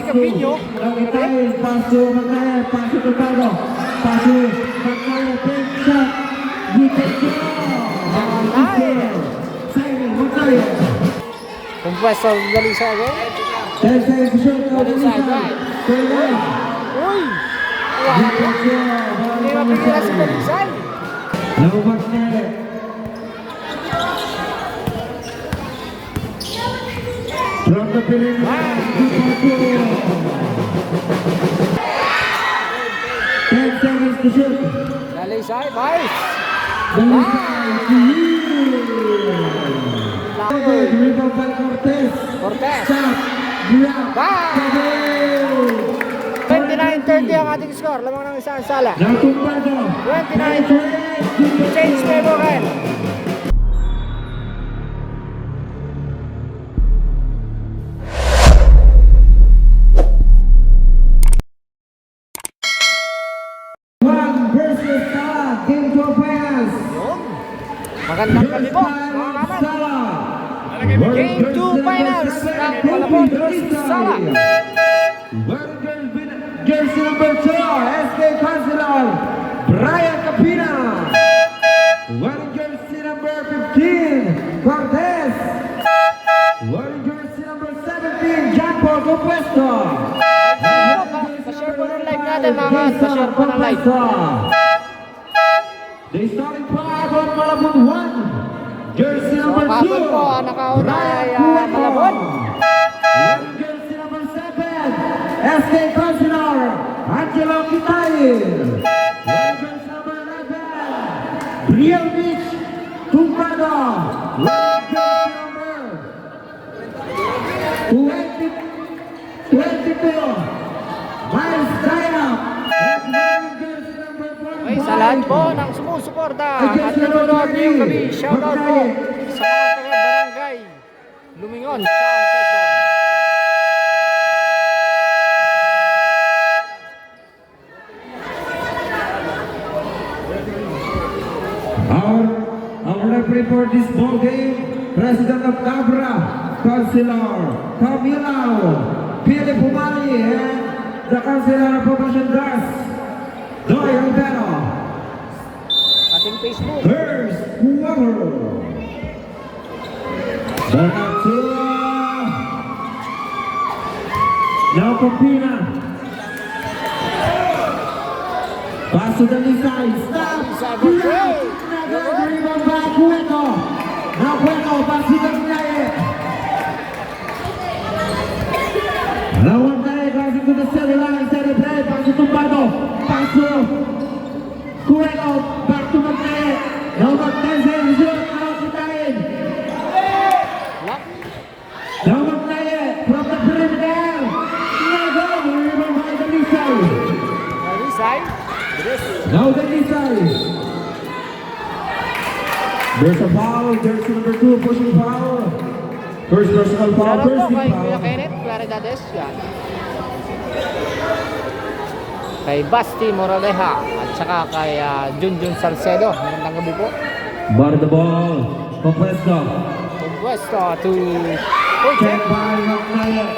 Capinho. Paso Magnaye, paso Tocado, paso Magnaye, big shot, Magnaye. Compressor Dalisa again. 10 seconds to shoot, Dalisa, right. Uy! Hindi mapigilan si Dalisa. No Magnaye. From the perimeter, 10 seconds to shoot. Dalisa, nice. Rebound by Cortez. Cortez. Shot. Block. Bang! 29-30 ang ating score. Lamang ng isang sala. Natumbado. 29-30. Change tempo rin. Versus Sala. Game 2 finals. Magandang gabi po, mga kaman. Sala. Game 2 finals ng Malabon versus Sala. Jersey number 2, SK Councilor, Brian Capina. Wearing jersey number 15, Cortez. Wearing jersey number 17, John Paul Compuesto. Pa-share po ng live natin, mga kaman. Pa-share po ng live. The starting five on Malabon 1, jersey number 2. Kapon po, nakauna ay Malabon. Wearing jersey number 7, SK Councilor, Angelo Quitail. Wearing jersey number 11, Real Beach, Tumbado. Wearing jersey number 22, Miles Triumph. And wearing jersey number 45, Ay, sa lahat po ng sumusuporta at nanonood ngayong gabi, shoutout po sa mga taga-barangay Lumingon sa Quezon. Our referee for this ball game, President of Cabra, Councilor Camilao, Philip Humali, and the Councilor of Promotion Gas, Doy Rivero. Ating Facebook. First quarter. Bonatua. Now Capina. Paso de Lisay. Stop. Rebound by Cueto. Now Cueto. Paso de Lisay. Now Magnaye crossing to the center line. Center play. Paso Tumbado. Paso. Cueto. Back to Magnaye. Now Magnaye. Shoot. Now Quitail. Now Magnaye. From the perimeter. Now go. Rebound by the Lisay. Alisay. Now the Lisay. There's a foul. Jersey number 2 pushing foul. First personal foul. Shoutout First po kay team Kuya foul. Kenneth Claridades. Yan. Kay Basti Moraleja at saka kay Junjun Salcedo. Magandang gabi po. Bar the ball. Compuesto. Compuesto to Check by Magnaye.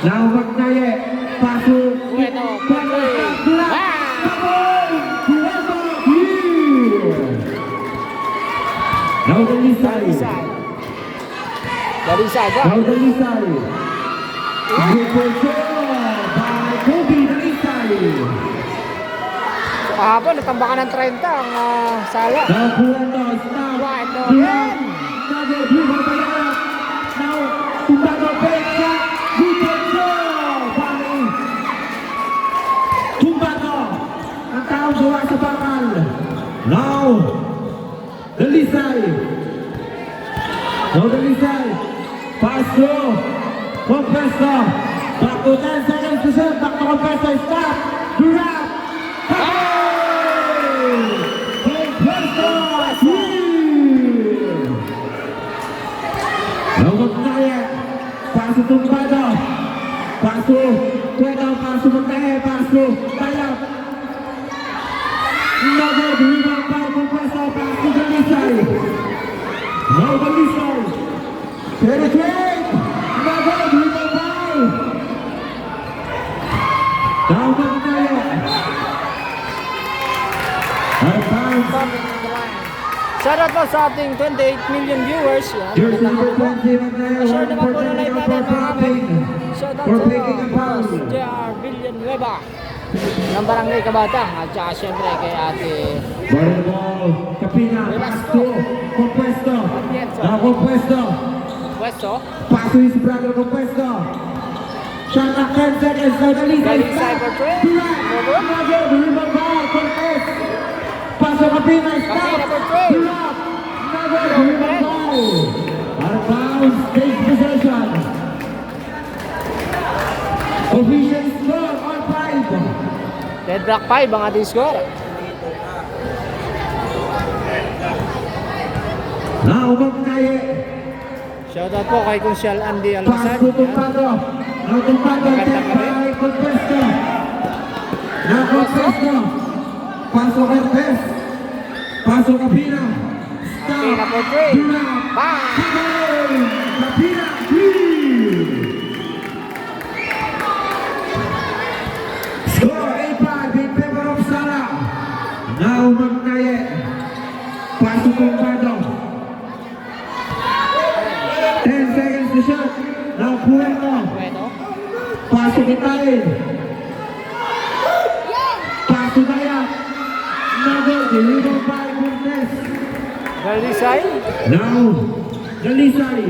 Now Magnaye. Paso. Bueno, Cueto. Ah! Now the Lisay. Dalisay ba? Now the Lisay. Good shot by Kobe Lisay. Kahapon, natambakan ng 30 ang Sala. Now Cueto. Stop. Cueto. Yan. Now dribble by Arap. Now Tumbado fake shot. Good shot by Tumbado. Ang taong gawa sa bakal. Now the Lisay. Now the Lisay. Pass through. Compuesto. Back to 10 seconds to shoot. Back to Compuesto. Stop. Grab. Hey! Compuesto. Now Magnaye. Paso Tumbado. Paso. Cueto. Paso Magnaye. Paso. Tayo. Another rebound by Compuesto. Paso the Lisay. Now the Lisay. Penetrate. Shoutout po sa ating 28 million viewers. Yan. Jersey number Magandang 20, Mateo, share naman po na live natin mga kapit. Shoutout for sa taking a foul. Boss J.R. Villanueva ng Barangay Kabatang. At saka syempre kay ate Ball ball, Kapina, Velasco. Pasto, Compuesto. Atienzo. Now Compuesto. Westo. Paso yung si Brother Compuesto. Shot clock 10 seconds. Now the lead Galing is sa back. Cybertrain. Durant. Robert. Another rebound ball, Cortez. Paso Kapina, stop. Kapina for three. Durant. Another rebound ball. Out of bounds, takes possession. Official score on 5. Dead Rock 5 ang ating score. Now Magnaye. Shoutout po kay Kunsyal Andy Almasan. Paso Tumpado. Now Tumpado, Magandang check gabi. by Compuesto. Now Compuesto. Paso Cortez. Paso Kapina. Stop. Kapina for three. Durant. Bang! Kapina, 3. Score 8-5 in favor of Sara. Now Magnaye. Paso Tumpado. 10 seconds to shot. Now Puerto. Bueno. Paso Kitain. Paso Dayak. Another delivered by Cortez. Galisay. Now, Dalisay.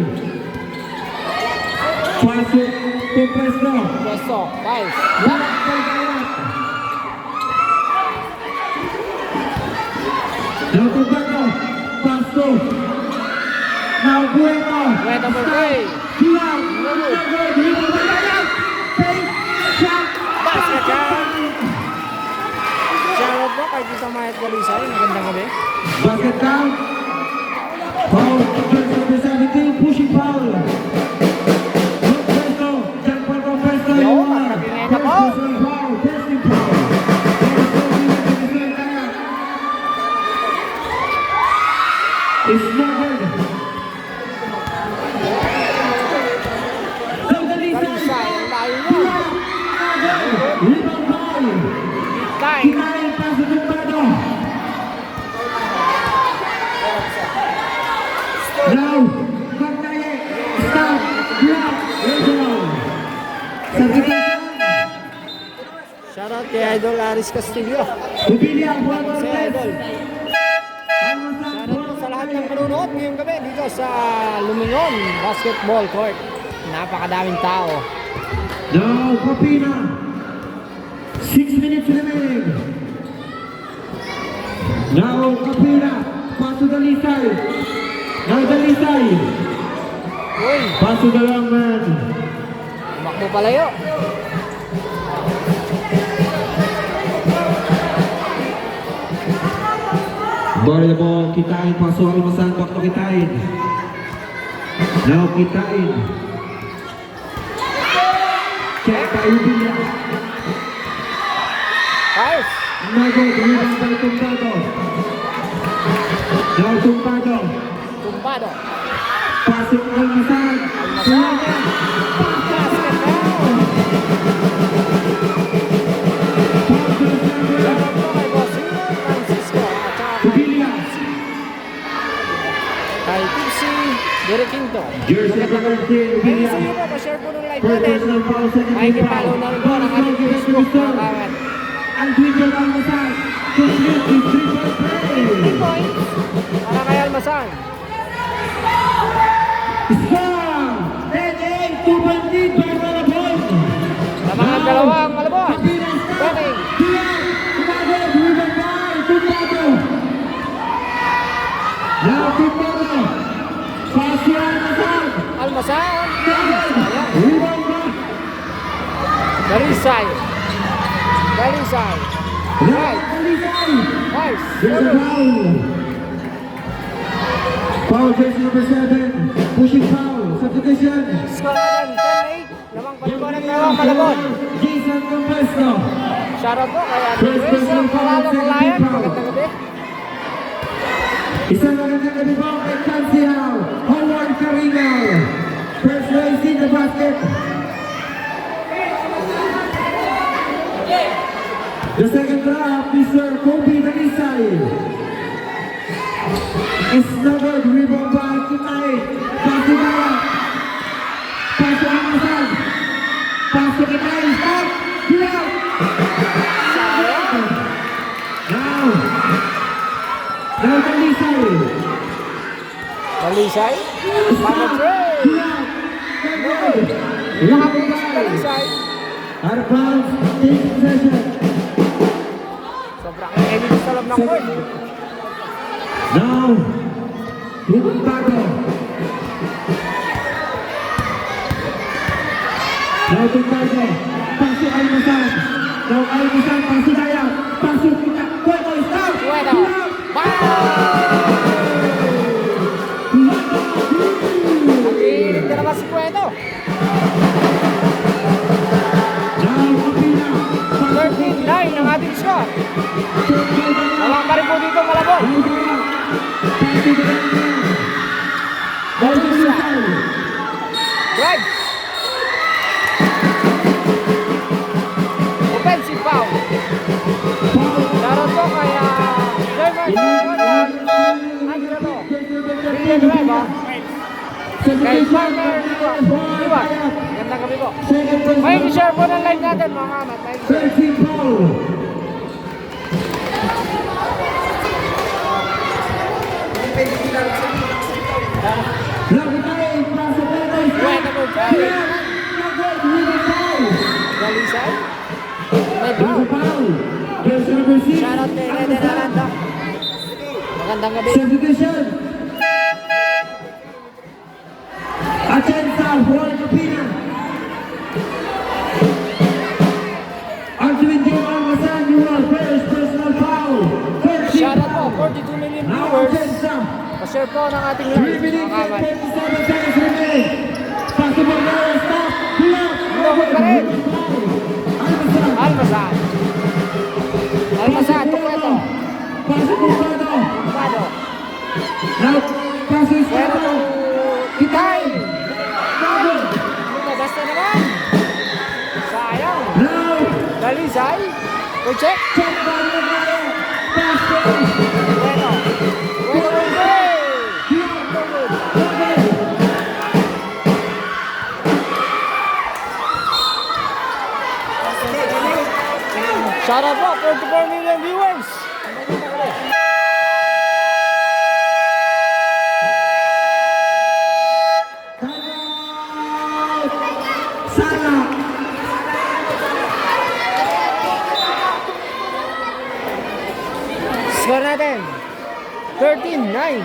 Paso Compuesto. Westo. 5. Dayak by Dayak. Now Tumpado. Paso. Now Puerto. Bueno for three. Dayak. Another delivered by Dayak. Take shot. Basket yan. Shoutout po kay Tita Mayat Galisay. Magandang gabi. Basket down. Foul. Jersey number 17. Pushing foul. Compuesto. Jack Paul Compuesto. Yo, yung mga nakapingay na po. personal foul. Personal foul. It's not good. So the lead Galisay. Ang layo niya. rebound ball. Time. Kinain pa sa Tumpado. Now, Magnaye. Stop. Block. Rebound. Substitution. Shoutout kay Idol Aris Castillo. Ubilia. Buwan Si Idol. Almasan. Shoutout po sa lahat ng manunood ngayong gabi dito sa Lumingon Basketball Court. Napakadaming tao. Now, Kapina. 6 minutes remaining. Now, Kapina. Paso Dalisay. Now, Dalisay. Uy, Paso dalawang man. tumakbo palayo. Ball the ball. Kitain. Paso Almasan. Back to Kitain. Now, Kitain. Check by Ubilia. Five. Nago, rebound by Tumpado. Now Tumpado. Tumpado. Pasok Almasan. Almasan. Basket down. Shoutout po kay Bossing Francisco at saka kay Ubilia. kay Tipsy Derek Quinto. Jersey number 13, Ay, Ubilia. gusto nyo po, pa-share po ng live First natin. personal foul, second Makikipalo na rin po ng ating Facebook mga kawat. Ang Twitter Almasan. Completely 3-point play. 3 points para kay Almasan. Score! 10-8, 2-point lead by Malabon. Sa mga dalawang Malabon. Coming. Now Tumpado. Pass yan, Almasan. Almasan. Ayan. Rebound back. Galisay. Galisay. Right. Dalisay. Nice. There's a foul. Foul, jersey number 7. Pushing foul. Substitution. Score natin. 10-8. Lamang palibon ng dalawang Malabon. Jason Compuesto. Shoutout po kay Ate First Grace personal ng foul, Palalong second Lion. foul. Magandang gabi. Isang magandang gabi po kay Cansiao. Howard Carinal. First race in the basket. The second drop, Mr. Kobe Dalisay. It's not good. Rebound by Kitay. Pass to Daya. Pass to Amasan. Pass to Kitay. Stop. Get out. Now. Now Dalisay. Dalisay. Final break. Get out. Nakapunta si Dalisay. Out of bounds. Take possession. Sobrang init sa loob ng court. Now. Bago. Now to Bago. Pasok Almasan. Now Almasan. Pasok Daya. Pasok kita. Cueto. Stop. Cueto. Nag-iinit na naman si Cueto. Now Kapina. 13-9 ang ating score. Nawang pa rin po dito Malabon. Drive. Offensive foul. Daron po kaya German Jordan. Andra to. Brilliant drive ha. Kay Farmer Liwag. Gandang gabi po. May i-share po ng live natin mga kamat. May i-share. Cueto po drive. Dalisay. May foul. Shoutout kay Eden Aranda. Magandang gabi. Substitution. Atenta, Juan Capina. Arjun Jim Almasan, you are first personal foul. Shoutout po, 42 million Now viewers. Atenta. Pa-share po ng ating 3 live minutes mga and kamat. 37 seconds remaining. Possible goal, stop. Lumabot pa rin. Almasan. Almasan. Almasan, to Cueto. Pasok po Prado. Pado. Now, pasok Cueto to Kitay. Prado. Lumabas na naman. Sayang. Now, Dalisay. Check. check by Navarro. Pasok. Cueto. Cueto to Kitay. Shoutout po, 44 million viewers. Sana. Score natin, 13-9.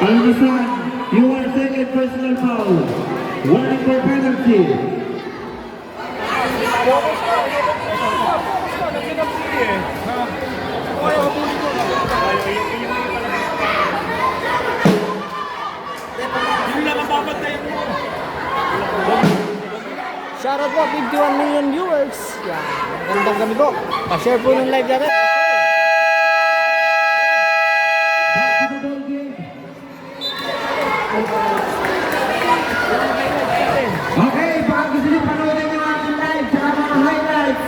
Almasan, you are second personal foul. Warning for penalty. Shoutout po, 51 million viewers. Yan, magandang gabi po. Pa-share po ng live natin. Back to the ball game. Okay, baka gusto niyo panoodin yung ating live tsaka mga highlights.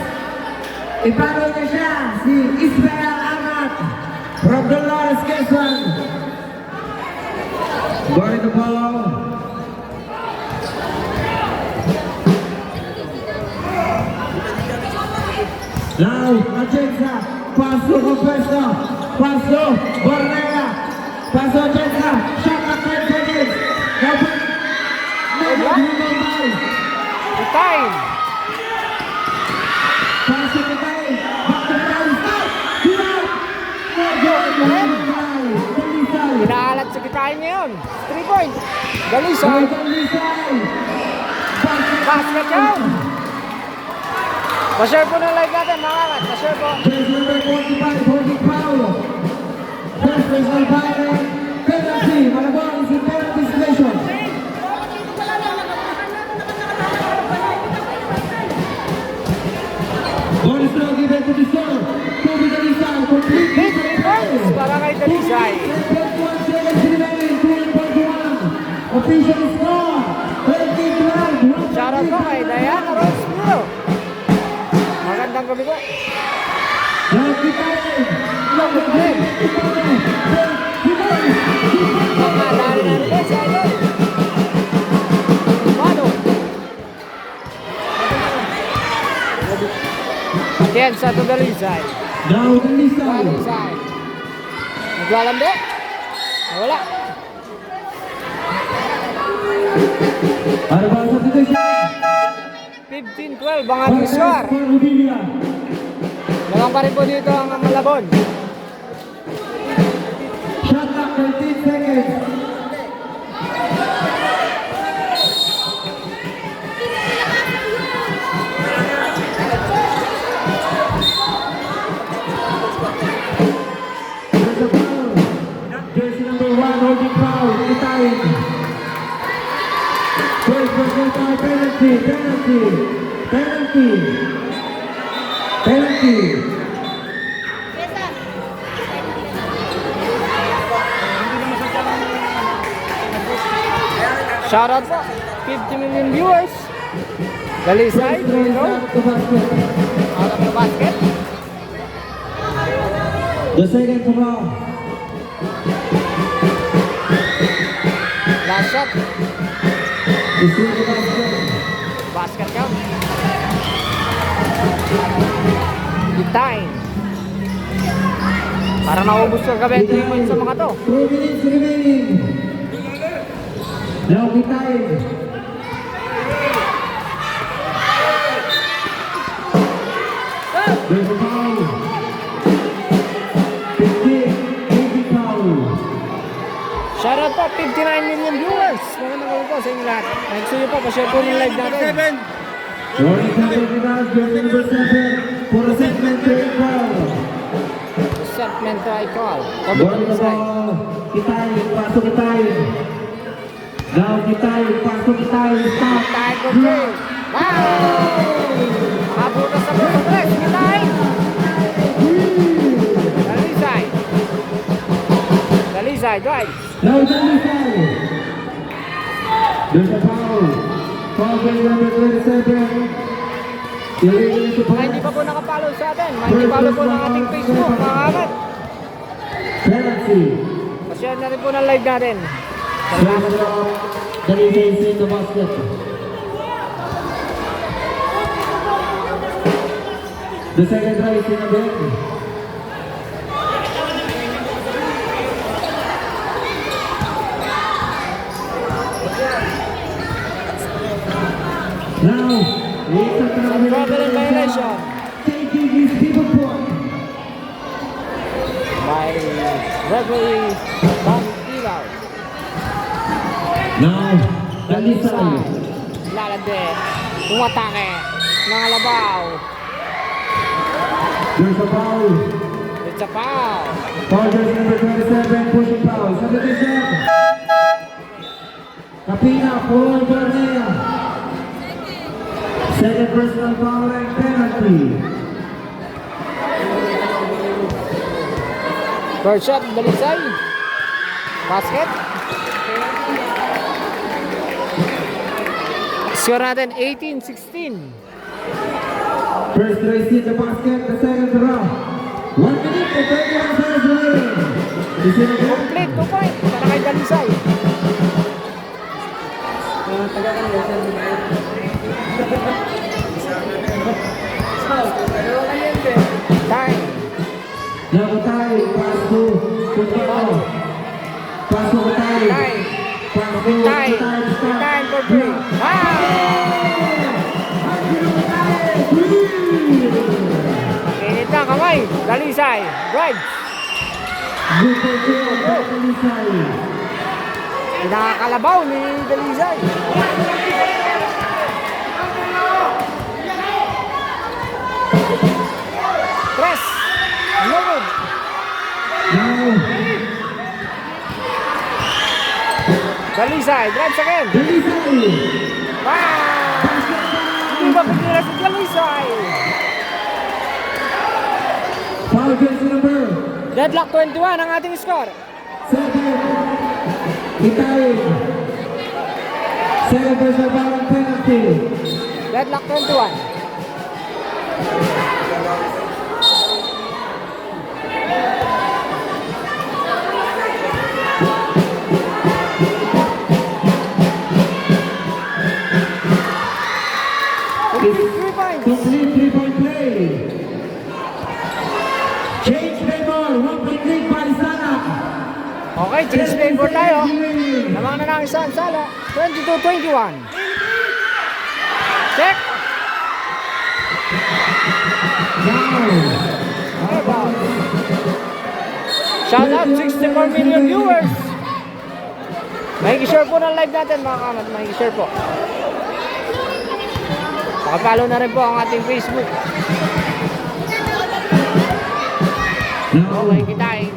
Ipanood niyo siya, si Ismael Agat from Dolores, Quezon. Guarding the ball. Now, Atienza, paso con questo, paso, Borrega, paso Atienza, shot at 10 seconds. Now, Time. paso que cae, back to the line, stop, get out. Dalisay, Pinaalat sa kitain ngayon. 3 point. Dalisay. Dalisay, Basket yan. Pa-share po ng live natin mga kamat. Pa-share po. Jersey number 45, holding foul. First personal foul, penalty, Malabon is in penalty station. Bonus throw given to the score. Kobe Dalisay, complete Big points para kay Dalisay. 21 seconds remaining, 2.1. Official score, 13-12. Shoutout po kay Diana Rose Miro. Magandang gabi po. Now, Kitay. Baka dali na rin si Idol. Mano. Atienza to Dalisay. Now Dalisay. Dalisay. Naglalande. Wala. Ada bang substitution? 15-12 ang ating score. Nalang pa rin po dito ang Malabon. Shot clock 13 seconds. There's a foul. Jersey number 1 holding foul. Itain. First personal foul, penalty. Shoutout po. 50 million viewers. Dalisay, 3-0. Out of the basket. The second foul. Last shot. The second basket. Basket count. Itain. Parang naubos ka gabi 3 points sa mga to. 3 minutes remaining. Now Itain. There's a foul. 50 foul. Shoutout po, 59 million viewers. Magandang gabi po sa inyo lahat. Thanks to you po, pa-share po ng live natin. Jordan Campbell Vidal, jersey number 7 for a segment to equal. Segment to icon. Ball the ball. Itain, pasok Itain. Now Itain, pasok Itain. Stop. Itain ko, Jay. Wow! Abutas sa mga press. Itain. Dalisay, drive. Now Dalisay. There's a foul. Foul by number 27. Illegal to Mga hindi pa po nakapalo sa atin. Mga hindi palo po ng ating Facebook. Mga kamat. Penalty. Pa-share na rin po ng live natin. Salamat po. Dalisay is in the basket. The second try is in the bench. Now, it's a Trouble in violation. taking his people point. By referee Tom Ilaw. Now, Dalisay. Lalande. Umatake. Nangalabaw. There's a foul. It's a foul. Foul jersey number 27, pushing foul. Substitution. Capina, Paul Barnea. Second personal foul and penalty. First shot, Dalisay. Basket. Score natin 18-16. First race in the basket, the second round. 1 minute and 31 seconds remaining. Is it a Complete 2 point para kay Dalisay. Time. Now tayo, pass to football. Pass to tayo. Time. Pass to Time. Time for 3. Wow! Init na kamay. Dalisay. Drive. Good for you, Dalisay. Nakakalabaw ni Dalisay. Press. Load. Now, Dalisay. Drives again. Dalisay. Wow! Hindi ba pagkira si Dalisay? Foul jersey number Deadlock 21 ang ating score. 7. Itain. Second personal foul and penalty. Deadlock 21. Okay, change flavor tayo. Namang na lang isang sala. 22-21. Check. Okay, ball. Shout out 64 million viewers. Makikishare po ng live natin mga kamat. Makikishare po. Pakapalo na rin po ang ating Facebook. Okay, kitain.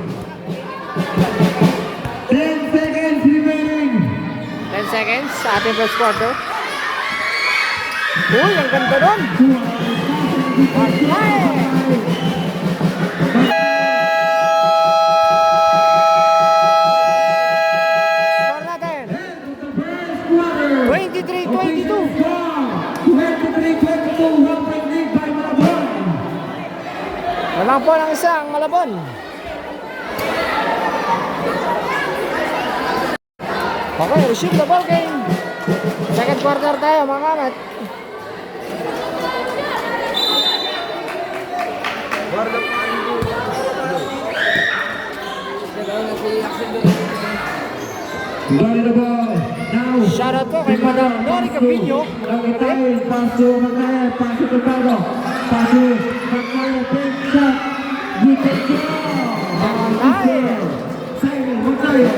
10 seconds remaining. 10 seconds sa ating first quarter. Uy, ang ganda nun. Score natin. 23-22. 23-22, one-point lead by Malabon. Walang po ng isang Malabon. Okay, resume the ball game. Second quarter tayo mga kamat. Got the ball. Now, Shoutout po kay Madam Nori Capinho. Nakitayin, paso Magkaya, paso Tocado, paso Magkaya, big shot, good to go. Simon Magkaya.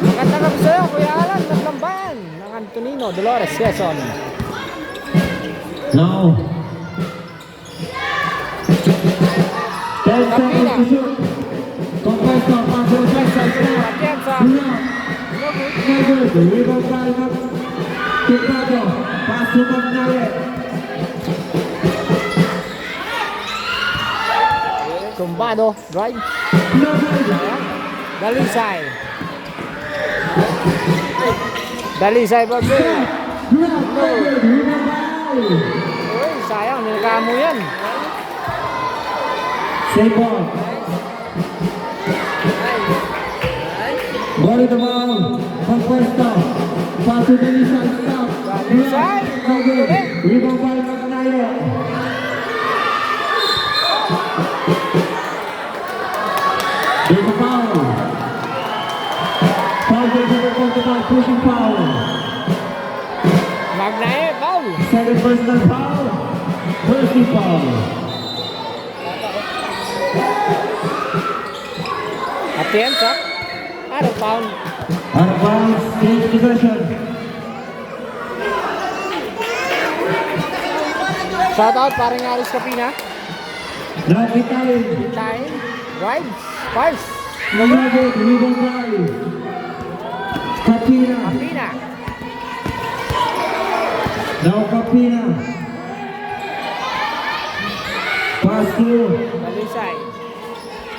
Magandang gabi sa'yo, Kuya Alan, naglambayan ng Antonino Dolores Quezon. Now, 10 seconds to shoot. Compresso, paso, Texas, Atienza. Never, rebound by Tocado, paso Magkaya. Tumbado, drive. Dalisay. Dalisay pa ba? Uy, sayang, nilakamo yan. Save ball. Ball the ball. Compresso, paso Dalisay, stop. Dalisay. Rebound by Magkaya. There's a foul. Foul goes over Portugal, pushing foul. Magnae, foul. Second personal foul. Personal foul. Atienza. Ano, foul? Out of bounds, change possession. Shout out, paring Aris Capina. Now Kitain. Time, drive, pass. Number rebound by Kapina. Capina. Now Kapina. Pass to Dalisay.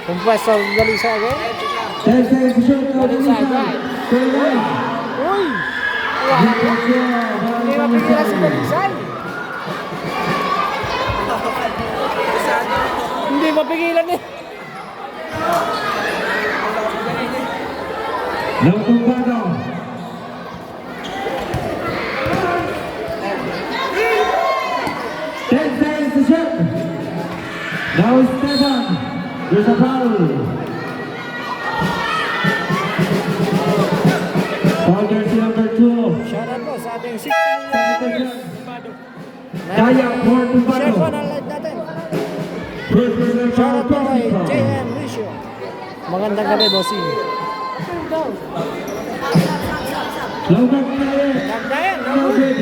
Compresso, Dalisay again. 10 seconds to shoot. Now Dalisay, Dalisay. drive. Third line. Uy! Wala po. Hindi mapigilan si Dalisay. Hindi mapigilan eh. Now Tumbado. Ten seconds to shoot. Now Esteban. There's a foul. Foul jersey number 2. Shout out po sa ating 6 million. Daya for Share po Tumbado. ng live natin. First personal Shout foul. out po kay Personal foul. JM Ricio. Magandang gabi, bossing. Longback tayo. Magdayan, Now no? good.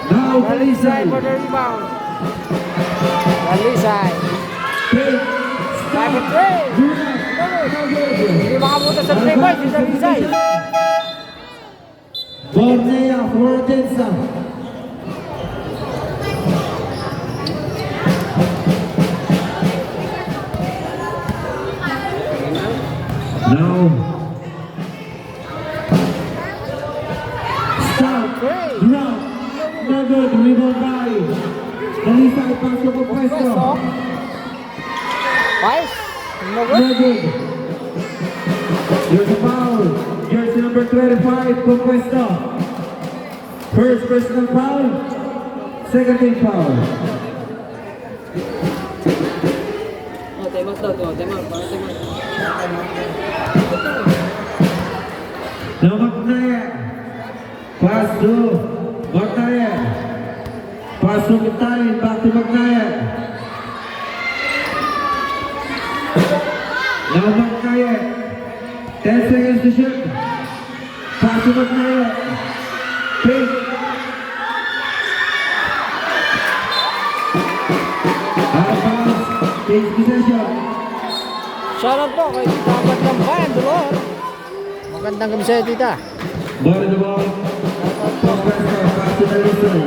Now Dalisay for Dalisay. the rebound. Dalisay. Take. Private play. Now good. Hindi makabuta sa play boy, si Dalisay. Bornea for Atensa. Now. Stop. Great. Drop. No good. Rebound by Dalisay. Pass to Pwesto. Compresso. Five. No No good. good. There's a foul. Jersey number 25, Compresso. First personal foul. Second team foul. Oh, temas daw to. Temas. Para temas. Now Magnaye. Pass to Magnaye. Pass to Kitain. Back to Magnaye. Now Magnaye. 10 seconds to shoot. Pass to Magnaye. Pick. Takes possession. Shoutout po kay Tita Abad ng Bayan, Dolor. Magandang gabi sa'yo, Tita. Ball in the ball. Pass to Dalisay.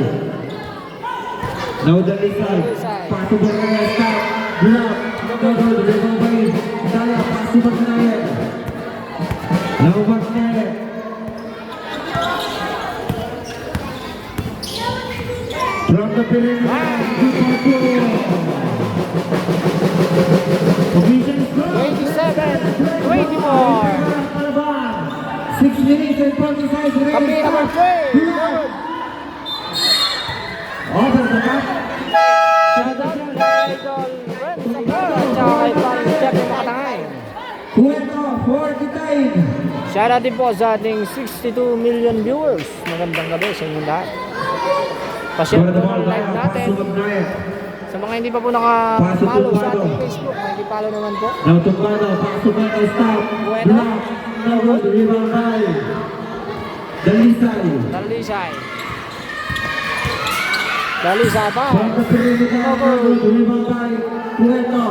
Now Dalisay. Pass to Magnaye. Stop. Block. Go. Dribble by Daya. Pass to Magnaye. Now Magnaye. From the perimeter. Position score. 27-24. 6 minutes and 45 seconds. Kami naman po eh. Over the top. Shoutout kay Idol Ren Sapor at saka kay Paring Jeff ng Makatangay. Puerto, 45. Shoutout din po sa ating 62 million viewers. Magandang gabi sa inyong lahat. Pa-share po ng live natin. Sa mga hindi pa po naka-follow sa ating Facebook, may hindi follow naman po. Now to Pano, pass to Pano, stop. Bueno. Block. No good, rebound by Dalisay. Dalisay pa. From the perimeter, no good, rebound by Puerto.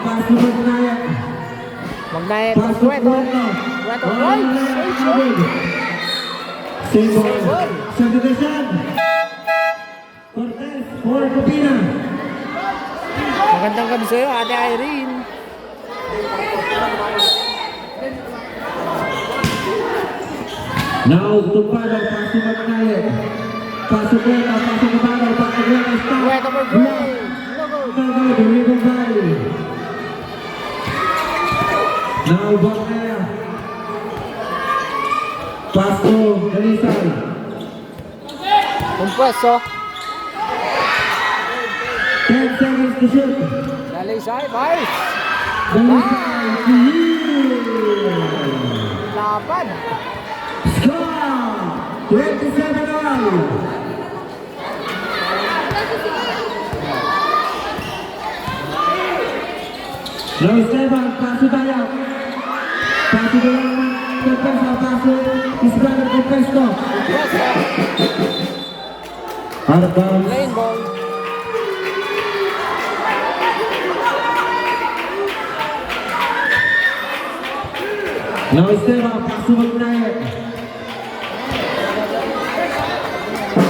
Pass to Magnaye. Magnaye Pass ng to Puerto. Puerto. Puerto One right. left, no good. Save ball. ball. Substitution. Cortez for Copina. Magandang gabi sa'yo, Ate Irene. Now to Pano, pass to Magnaye. Pass to Puerto, pass to Pano, pass to Puerto, stop. Puerto for Block. three. No goal. No good, rebound by. Now Magnaye. Pass to Dalisay. Kumpuesto. 10 seconds to shoot. Dalisay, vice. Dalisay. Laban. Score! 27 all. Now Esteban, pass to Daya. Pass to Daya. Pass to his brother Compesto. Kumpuesto. Out of bounds. Lane ball. Now Esteban, pass to Magnaye.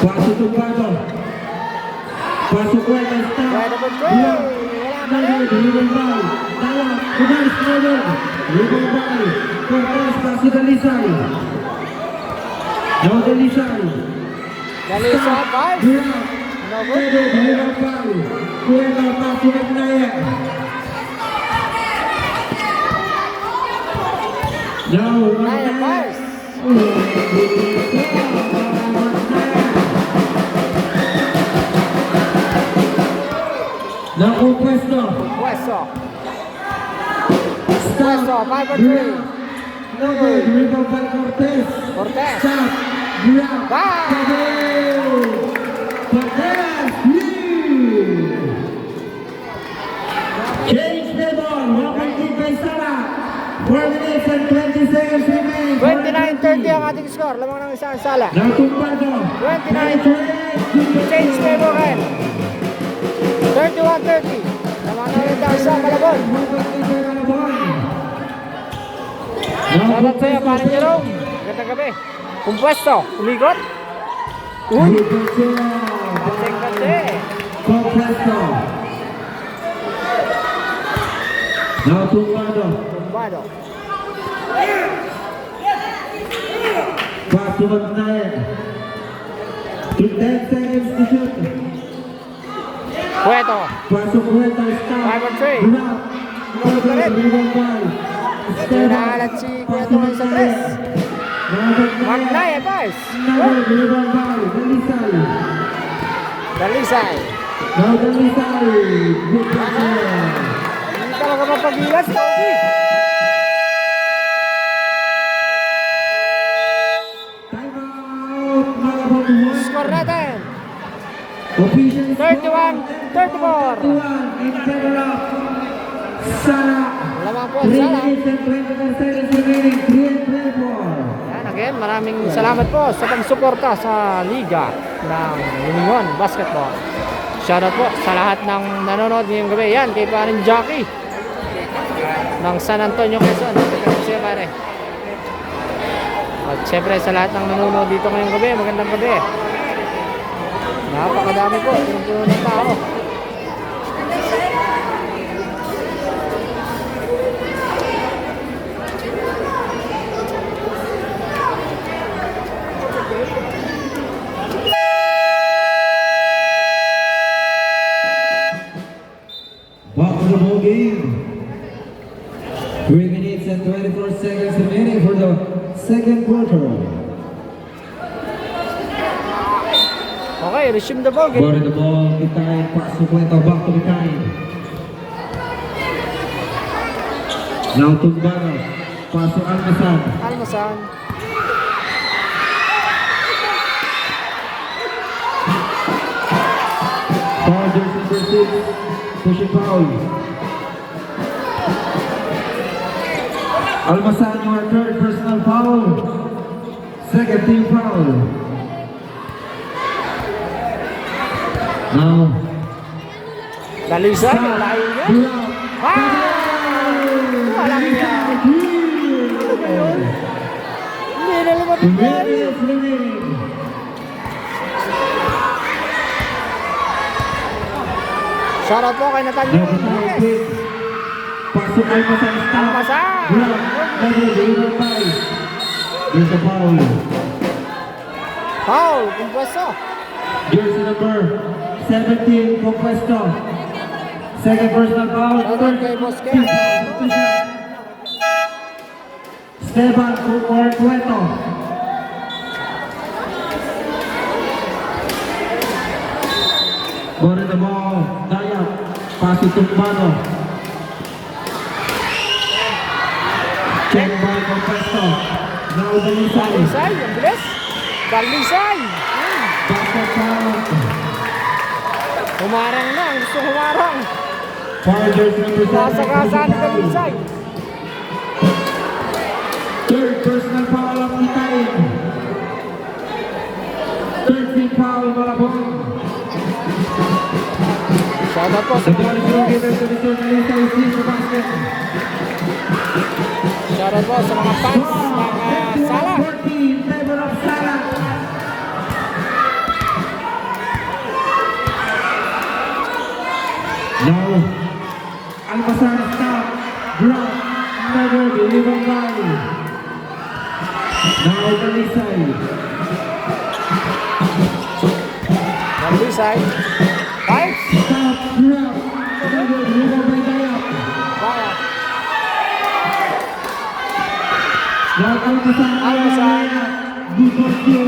Pass to Tumbado. Pass to Puerto, stop. Puerto for three. Block. Wala pa rin. Rebound by Daya. Kumaris, rebound by Cortez, pass to Dalisay. Now Dalisay. Dalisay, vice. Block. No good. Rebound by Puerto, pass to Magnaye. Now Magnaye, vice. Now Compesto. Kumpuesto. Stop. 5 for 3. No good. Rebound by Cortez. Cortez. Stop. Block. Bye. Cortez. Change the ball. Welcome to Paisara. 4 minutes and 20 seconds remain. 29-30 ang ating score. Lamang ng isang sala. Now Tumbado. 29. Change favor rin. 31-30. Lamang na ulit ang isang Malabon. Salamat sa'yo, paano niyo Rome? Magandang gabi. Kumpuesto. Umikot. Uy. Kasi. Compesto. Now Tumbado. Tumbado. Pass to Magnaye. 10 seconds to shoot. Pueto. Pass to Puerto. Stop. 5 on 3. Block. No good. Rebound by Esteban. Nakalat si Pueto ngayon sa tres. Magnaye, guys. No good. Rebound by Dalisay. Dalisay. Now Dalisay. Good pass. Hindi talaga mapagilas, Kobe. Official score, 31-34. 31 in favor of Sara. Lamang po 3 Sara. minutes and 24 seconds remaining. 3 and 24. Yan, again, maraming salamat po sa pagsuporta sa Liga ng Union Basketball. Shoutout po sa lahat ng nanonood ngayong gabi. Yan, kay paring Jackie ng San Antonio, Quezon. Siya pare. At syempre sa lahat ng nanonood dito ngayong gabi, magandang gabi. Napakadami po, puno ng tao. Back to the ball game. 3 minutes and 24 seconds remaining for the second quarter. Okay, resume the ball game. Ball in the ball, Bitayin, pasok kwento, back to Bitayin. Now Tumbano, pasok Almasan. Almasan. Foul jersey number 6, pushing foul. Almasan, your third personal foul. Second team foul. Now, Dalisay, malayo yan. Walang yan. Hindi na lumapit yan. Shoutout po kay Nathaniel. Pasok Almasan, stop. Almasan. Grab, number 5. There's a foul. Foul, kumpuesto. Jersey number 17, Compuesto. Second personal foul. Shoutout kay Boss Ken. Esteban Cueto. Ball in the ball. Dayak. Pass to Tumbano. Check by Compuesto. Now Dalisay. Dalisay, ang bilis. Dalisay. Basket foul. Humarang na, gusto humarang. Foul jersey number 7. Nasa ni Dalisay. Third personal foul of Bitayin. Third team foul, Malabon. Shoutout po sa The ball is located to the third Dalisay sees the basket. Shoutout po sa mga fans ng Sala. 40 in favor of Sala. Now, Almasan stop, drop, never deliver by. Now Dalisay. Dalisay. Five. Stop, drop, never deliver by Dayak. Kaya. Now Almasan. Good for you.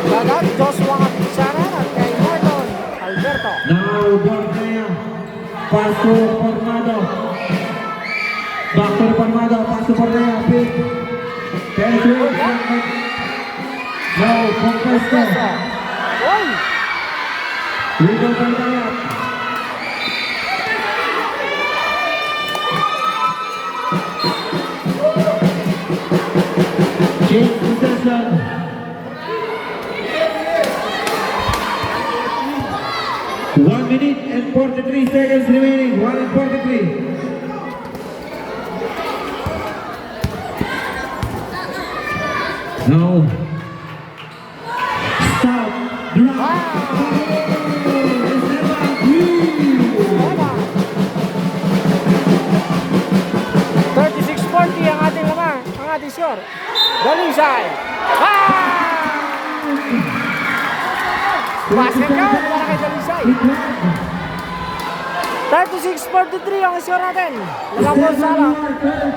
Shoutout Joshua Sana at kay Morton Alberto. Now Bornea. Paso Formado. Back to Formado. Paso Bornea. Pick. Penetrate. Now Compuesto. Uy! Rebound by Dayak. Change possession. One minute and 43 seconds remaining. 1 and 43. Now, stop, drop. Tama. 36-40 ang ating lamang, ang ating score. Dalisay. Basket count para kay Dalisay. 36-43 ang score natin. Lamang po Sala.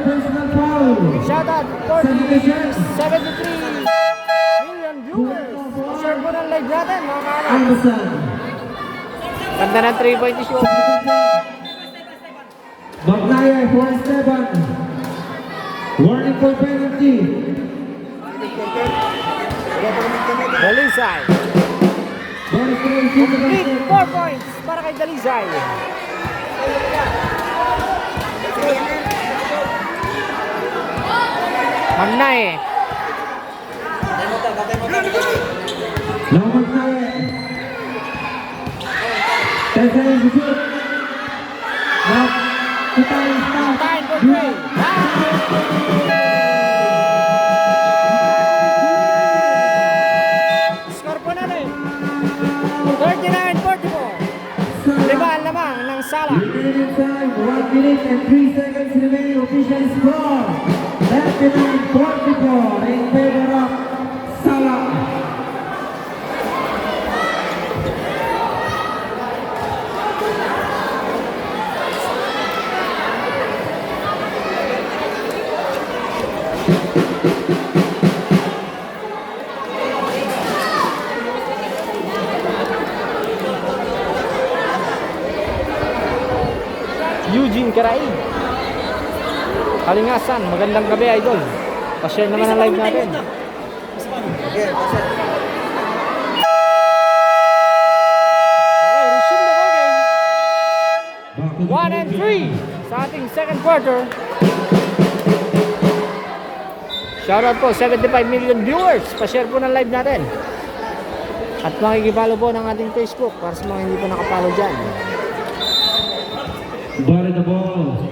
Personal foul. Shoutout 73 million viewers. Share po ng live natin mga kaano. Almasan. Ganda ng 3-point shoot. Magnaya for Esteban. Warning for penalty. Dalisay. Boris Reyes in the Complete basket. 4 points para kay Dalisay. Magnaye. Now Magnaye. 10 seconds to shoot. Now, the time stop. Time for 3. Score po natin. 39-44. Lima ang lamang ng Sala. Remaining time, 1 minute and 3 seconds remaining. Official score, 39-44 in favor of Sala. Eugene Caray. Kalingasan, magandang gabi idol. Pa-share naman ang live natin. Okay, resume the ball game. 1 and 3 sa ating second quarter. Shoutout po, 75 million viewers. Pa-share po ng live natin. At makikipalo po ng ating Facebook para sa mga hindi po nakapalo dyan. Ball in the ball.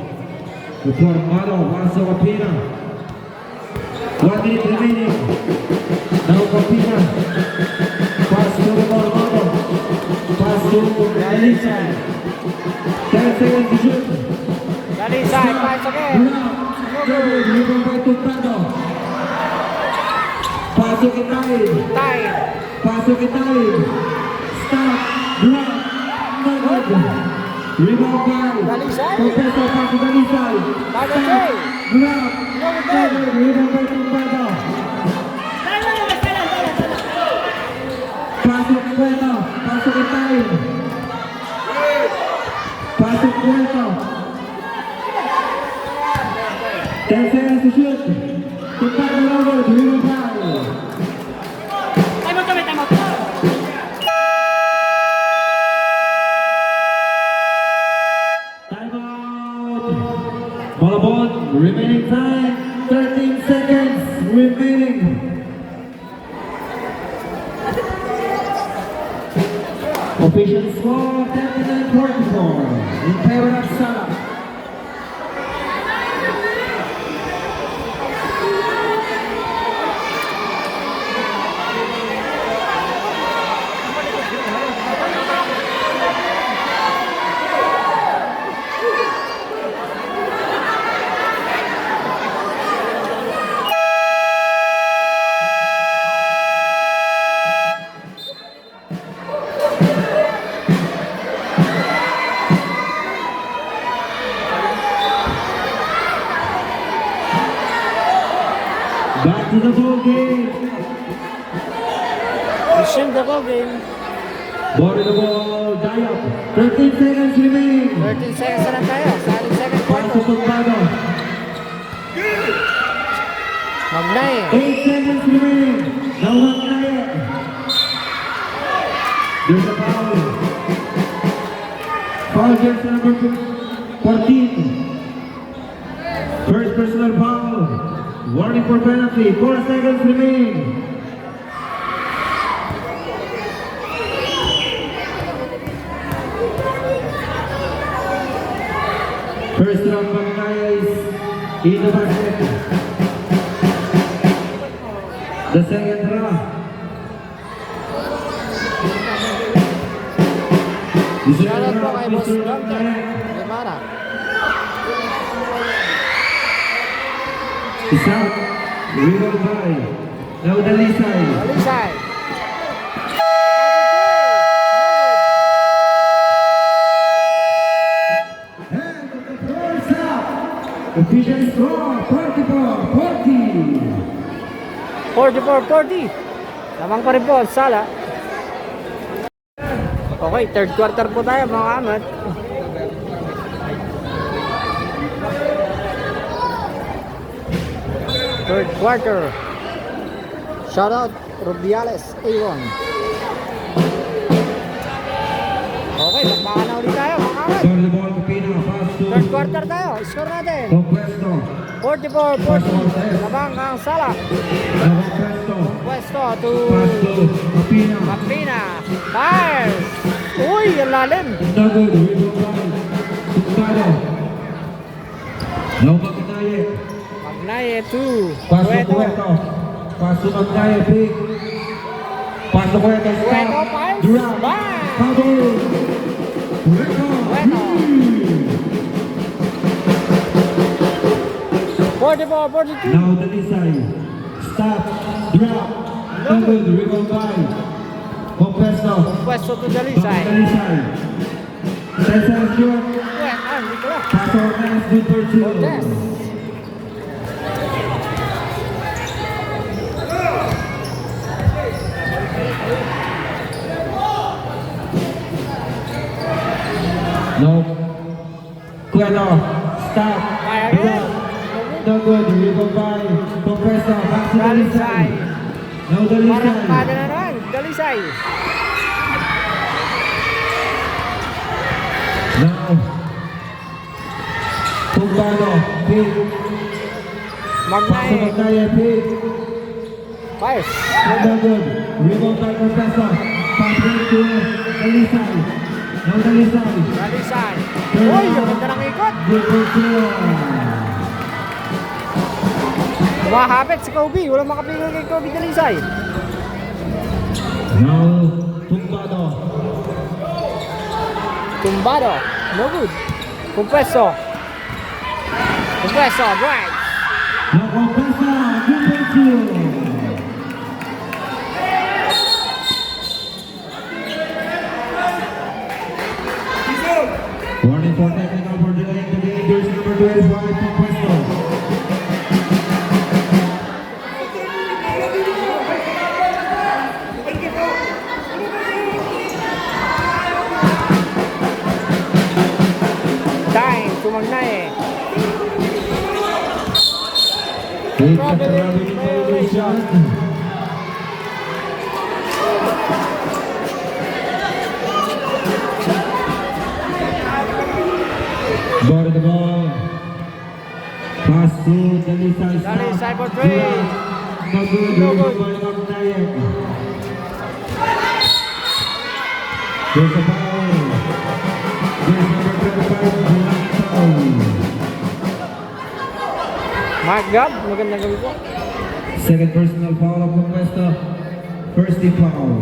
Before Maro, Marzo Capina. 1 minute remaining. Now Capina. Pass to the ball, Maro. Pass to Elisa. 10 seconds to shoot. Dalisay, pass again. Dribble, dribble by Tuprado. Pasok Itay. Time. Pasok Itay. Stop. Block. No good. Rebound by Dalisay. Professor Paso Dalisay. Dalisay. Block. No good. Rebound by Tuprado. Pasok Cueto. Pasok Itay. Pasok Cueto. 10 seconds to shoot. Tuprado over. Rebound by. Timeout. Malabon, remaining time, 13 seconds remaining. Official score, 39-44 in favor of Sala. Back to the ball game. Resume the ball game. Ball in the ball, Dayap. 13 seconds remaining. 13 seconds na lang tayo sa ating second Paso quarter. Tuprado. Magnaye. 8 seconds remaining. Now Magnaye. There's a foul. Foul jersey number 14. First personal foul. Warning for penalty. 4 seconds remaining. First round Magnaye is in the basket. The second round. The second Shoutout po kay round, Boss Mr. Dante. Magnaye. Limara. Is out. Rebound by. Now Dalisay. Dalisay. And the first up. Official score 44-40. 44-40. Lamang pa rin po ang Sala. Okay, third quarter po tayo mga kamat. Third quarter. Shoutout Rubiales A1. quarter tayo. Score natin. Compuesto. 44-40. Labang ang Salak. Compuesto. Pwesto to Pasto. Kapina. Kapina. Fires. Uy, ang lalim. Nagod. Ribabay. Tumbado. No Magnaye. Magnaye to Paso Cueto. Cueto. Paso Magnaye. Big. Paso Cueto. Cueto, Stop. five. Drop. Bang. Foul. Cueto. Cueto. 44-42. Now the Lisay. Stop. Drop. Nagod. Ribabay. Compuesto. Pwesto to Dalisay. Dalisay. Cesar Stuart. Hindi ko lang. Paso Ortiz. Good for two. Cortez. No. Cueto. Stop. Fire again. No good. Ribabay. Compuesto. Back to Dalisay. Dalisay. No Parang Dalisay. pada na naman. Dalisay. Now. Tumbado. Big. Paso Magnaye. Magnaye. Big. Fires. No good. Ribabay. Compuesto. Pass to Dalisay. No Dalisay. Dalisay. Uy, yung ganda ng ikot. Good for two. Umahapit si Kobe. Walang makapigil kay Kobe Dalisay. Now. Tumbado. Tumbado. No good. Compreso. Compreso. Drive. No Compuesto. Good for two. Warning for technical for delaying the game. There's number 25, Compuesto. Time to Magnaye. It's a Traveling violation. Ball the ball. Pass to Dalisay. Dalisay for three. No good. No No good. good. There's a foul. There's number 25, Blanco. Mark Gab. Magandang gabi po. Second personal foul of Compuesto. First team foul.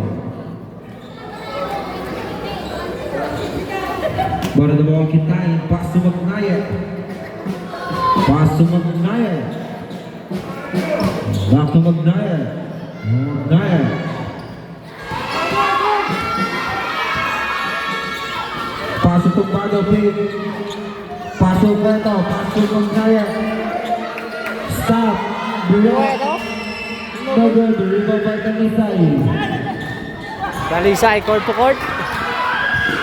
Bola the ball Kitay. Pass to Magnaye. Pass to Magnaye. Back to Magnaye. Magnaye. Pass to Tumbado. Big. Pass to Cueto. Pass to Magnaye. Stop. Cueto. No good. Rebound by Dalisay. Dalisay. Court to court.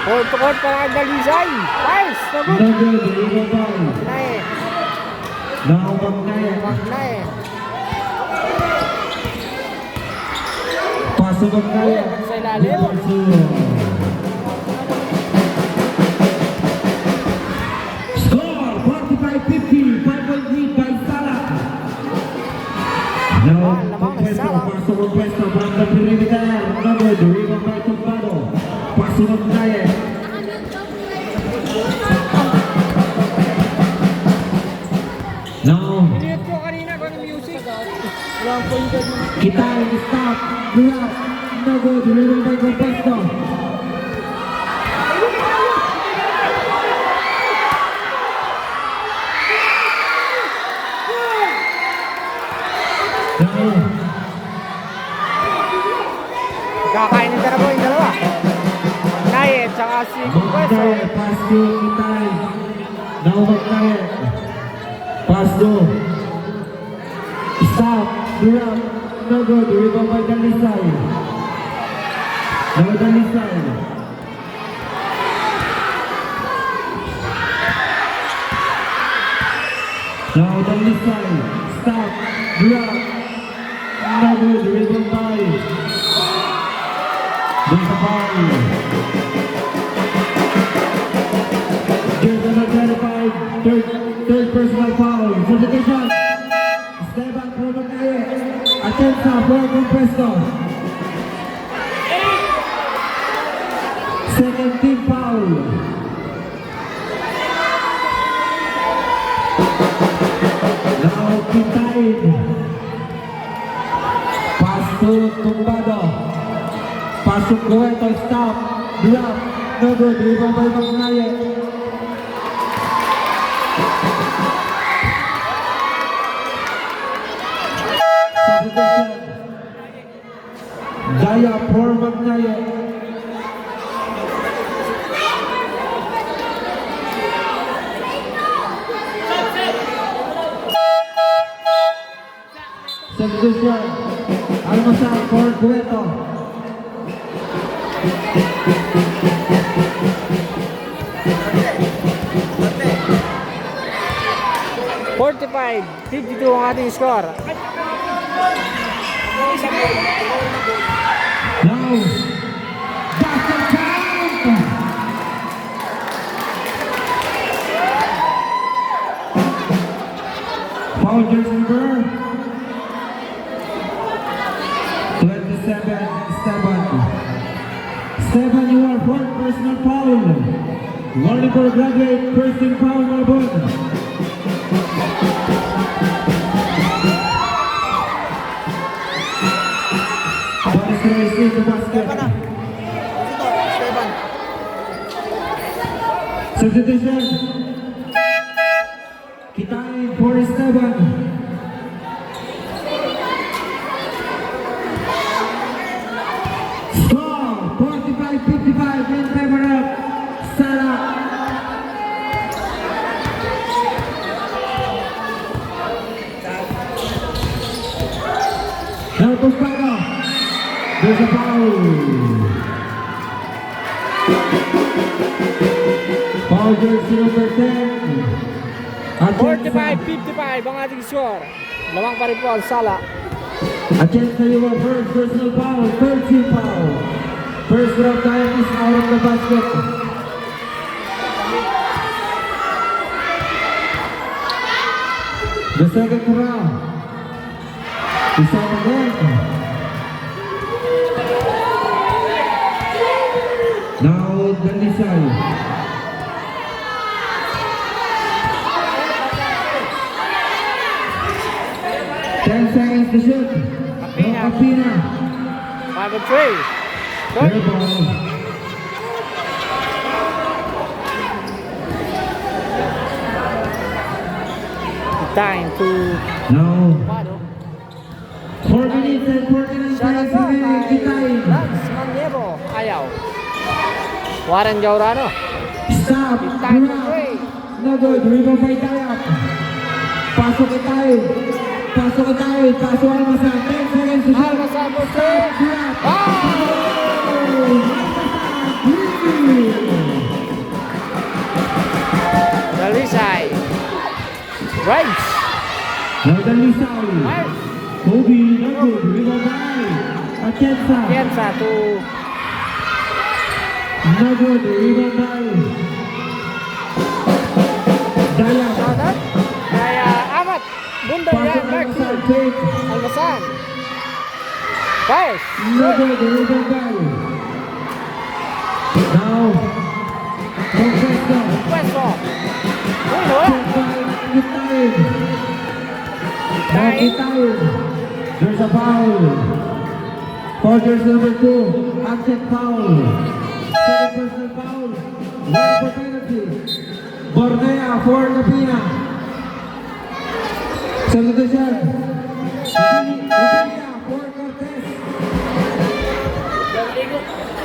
Court to court para kay Dalisay. Fires. No good. No good. Rebound by. Magnaye. Now Magnaye. Magnaye. Pass to Magnaye. Sa ilalim. Good for two. Score 45-50. 5-point lead by Salak. Now lamang ng Compuesto. Salak. Pass to Compuesto from the perimeter. No good. Rebound by Tumbado. Pass to Magnaye. Now Pinihit ko kanina kung ano music. Walang pointed mo. Kitay. Stop. Drop. No good. Rebound by Compuesto. Now Kakainin ka na po yung dalawa. Magnaye at saka si Compreso. Magnaye, pass to Kitay. Now Magnaye. Pass to. Stop. Drop. No good. Rebound by Dalisay. Now Dalisay. Now Dalisay. Stop. Drop. No good. Rebound by. There's a foul. There's number 25, Atienza for Compresto. Second team foul. Now Kitain. Pass to Tumbado. Pasok Goeto, stop. Drop. No good. Rebound by Magnaye. Substitution. Daya for Magnaye. Substitution. Almasal for Goeto. Forty-five, 52 ang ating score. Now, basket count. Foul jersey number 27, Esteban. Esteban, you are fourth personal foul. Only for graduate, first team foul, Malbon. Receive the basket. Substitution. Kitain for Esteban. Score 45-55 in favor of Sara. Now Tumbado. There's a foul. Foul jersey number 10. Atienza. 45-55 ang ating score. Lamang pa rin po ang Sala. Atienza, you were first personal foul, third team foul. First round time is out of the basket. The second round is on again. Now, Dalisay. Ten seconds to shoot. Apina. Apina. 5-3. Air ball. Time to Now, Pado. 4 minutes and 49 Shot seconds po remaining. kay Kitain. Lance Maniebo. Ayaw. Warren Jaurano. Stop. Time to Drop. three. No good. Rebound by Dayap. Pasok kay tayo. Pasok kay tayo. Pasok Almasal. 10 seconds to shoot. Almasal for three. Drop. Dalisay. Right. Now Dalisay. Right. Kobe. No good. Rebound by Atienza. Piensa to No good. Rebound by Dayap. Shoutout. Kaya Amat. Bunda yan. Pasok Back to Almasal. Take. Almasan. Fires. No good. Rebound by. Now. Confesso. Puesto. Uy, wala. There's a foul. Foul jersey number 2. Absent foul. Second personal foul. One for penalty. Bornea for Napina. Substitution. Upina for Cortez.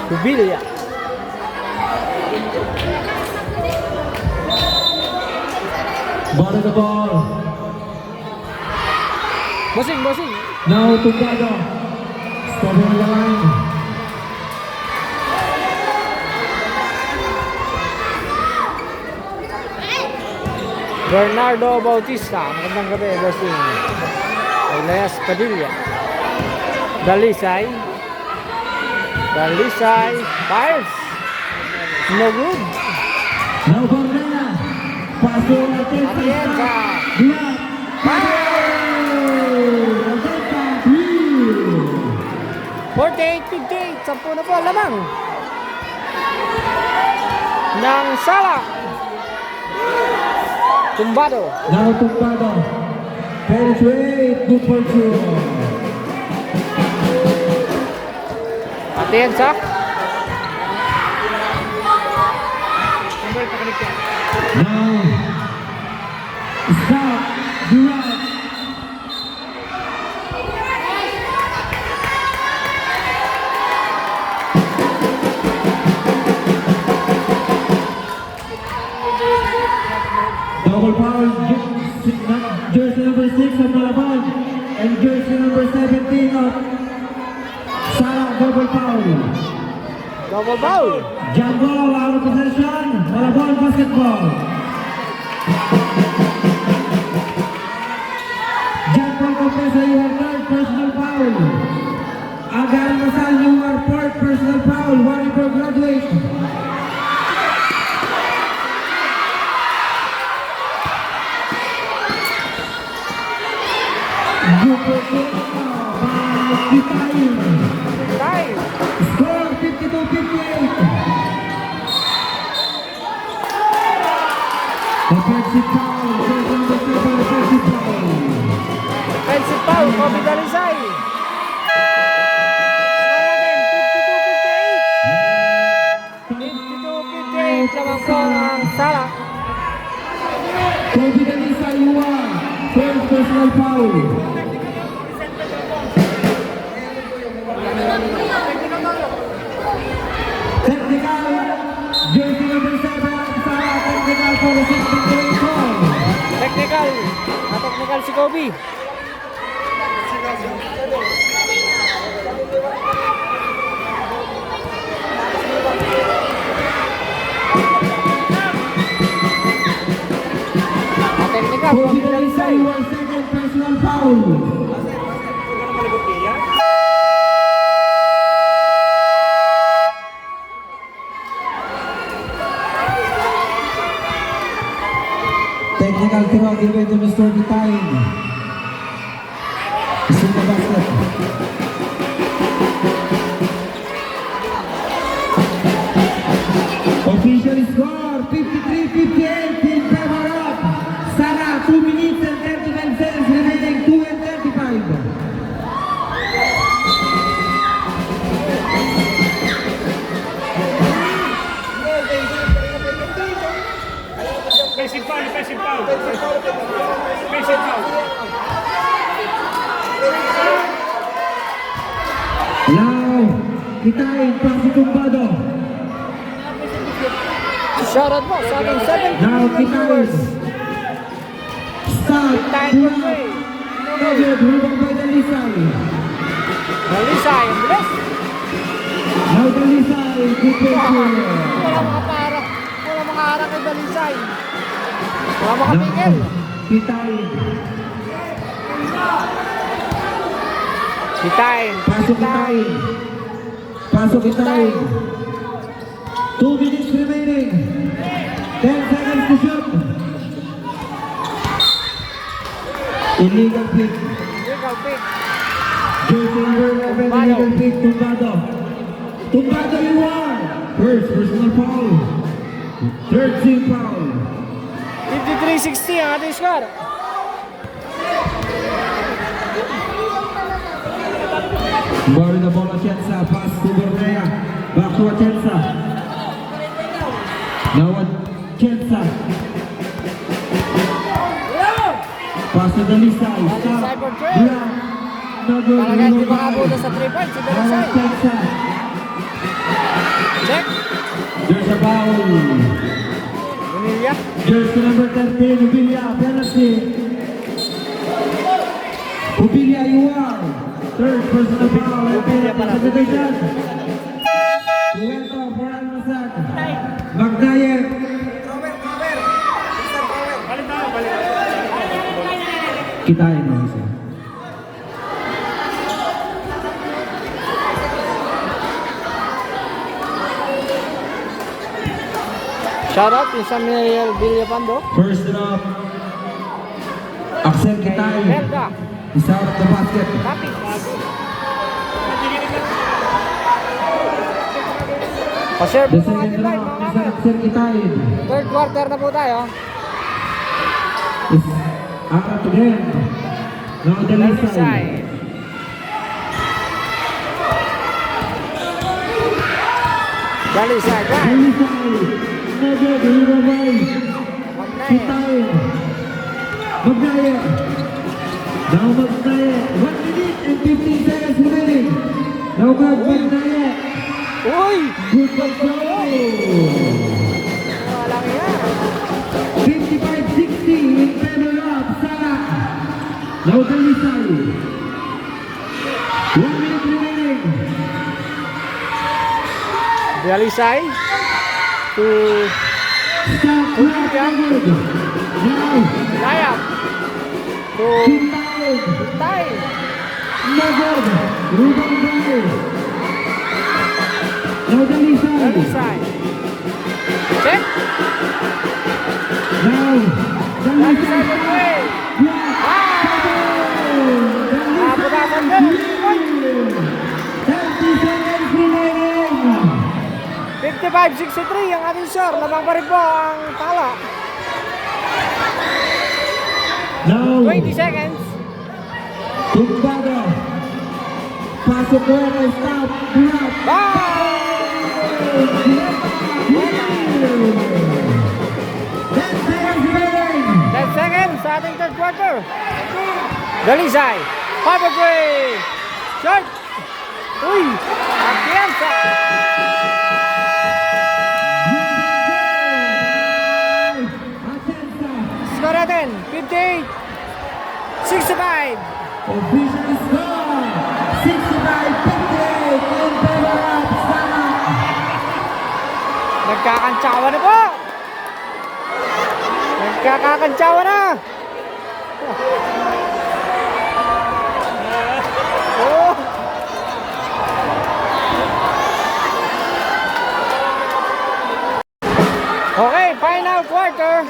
Tubilia. Ball the ball. Bossing, bossing. Now Tumbado. Stepping on the line. Bernardo Bautista. Magandang gabi, bossing. Elias Padilla. Dalisay. Dalisay. Fires. No good. Now Bornea. Paso Atienza. Block. Fire. Atienza. 3. 48-58, 10 na po lamang ng Sala. Tumbado. Now Tumbado. Penetrate. Good for two. Atienza. Now. Stop. Durant. Double foul, jersey number 6 of Malabon and jersey number 17 of Sala. Double foul. Double foul. Jump ball out of possession. Malabon basketball. Jump ball Contessa, you are third personal foul. Agaran Masal, you are fourth personal foul. One for graduate. Good for Kitayin. Time. Score 52-58. Offensive foul. Jersey number 7, offensive foul. Offensive foul, Kobe Dalisay. Score natin, 52-58. 52-58 lamang po ang Sala. Kobe Dalisay, you are first personal foul. Technical, jersey number 7, Sala, technical for the 6th foul. Technical. Na-technical si Kobe. Na-technical. Kobe Dalisay, you are second personal foul. Technical throw given to Mr. Kitayin. Is in the basket. Official score 53-58. Team favor up. Sala 2 minutes and 39 seconds remaining. 2 and 35. Offensive foul, offensive foul. Offensive foul. Now, Kitayin, pass to Tumbado. Shoutout po sa ating 7 Now, Kitayin. Start. Time for Durant. play. David, rebound by Dalisay. Dalisay, ang bilis. Now, Dalisay, good picture. Wala makapara. Wala makaharap kay Dalisay. Wala makapigil. Kitayin. Kitain. Pasok Kitayin. Pasok Kitayin. 2 minutes remaining. 10 seconds to shoot. Illegal pick. Legal pick. Jersey number 11, illegal pick. Tumbado. Tumbado, you are. First personal foul. Third team foul. 53-60 ang ating score. Ball the ball Atienza. Pass to Bornea. Back to Atienza. Now Atienza. Pass to Dalisay. Dalisay for three. Durant. Another Talaga hindi rebound. makabulo sa 3 points si Now Dalisay. Atienza. Check. There's a foul. Emilia. Jersey number 13, Ubilia, penalty. Ubilia, you are. Third personal foul. Ubilia pala, Substitution. Dueto for Almasag. Magdayev. Balik tayo, balik. Kitain mo siya. Shoutout yung Samuel Villapando. First up. Axel Kitain. Helga. Is out of the basket. Tapis. Pa-share po The ng second ating live, round mga is kamet. at Sergitain. Third quarter na po tayo. Is out again. Now the left Dalisay. side. Dalisay, drive. Dalisay. Never the right. Magnaye. Kitain. Magnaye. Now Magnaye. 1 minute and 15 seconds remaining. Now Magnaye. Uy! Good control. Walang yan. 55-60 in favor of Sala. Now Dalisay. 1 minute remaining. Dalisay. To Stop clock forward. Now Layap. To Kitain. Tay. Never. Ruben Drive. Now Dalisay. Dalisay. Check. Now Dalisay Dalisay. the way. Yeah. Naputasan din. 30 seconds remaining. 55-63 ang ating score. Lamang pa rin po ang tala. Now 20 seconds. Tumbado. Pasok ko na stop. Drop. Bye! 10 seconds remaining. 10 seconds sa ating third quarter. Dalisay. 5-3. Short. Uy! Atienza. Score natin. 58-65. Official score 65-58 in favor of Sama. Nagkakantsawa na po. Nagkakantsawa na. Oh. Okay, final quarter.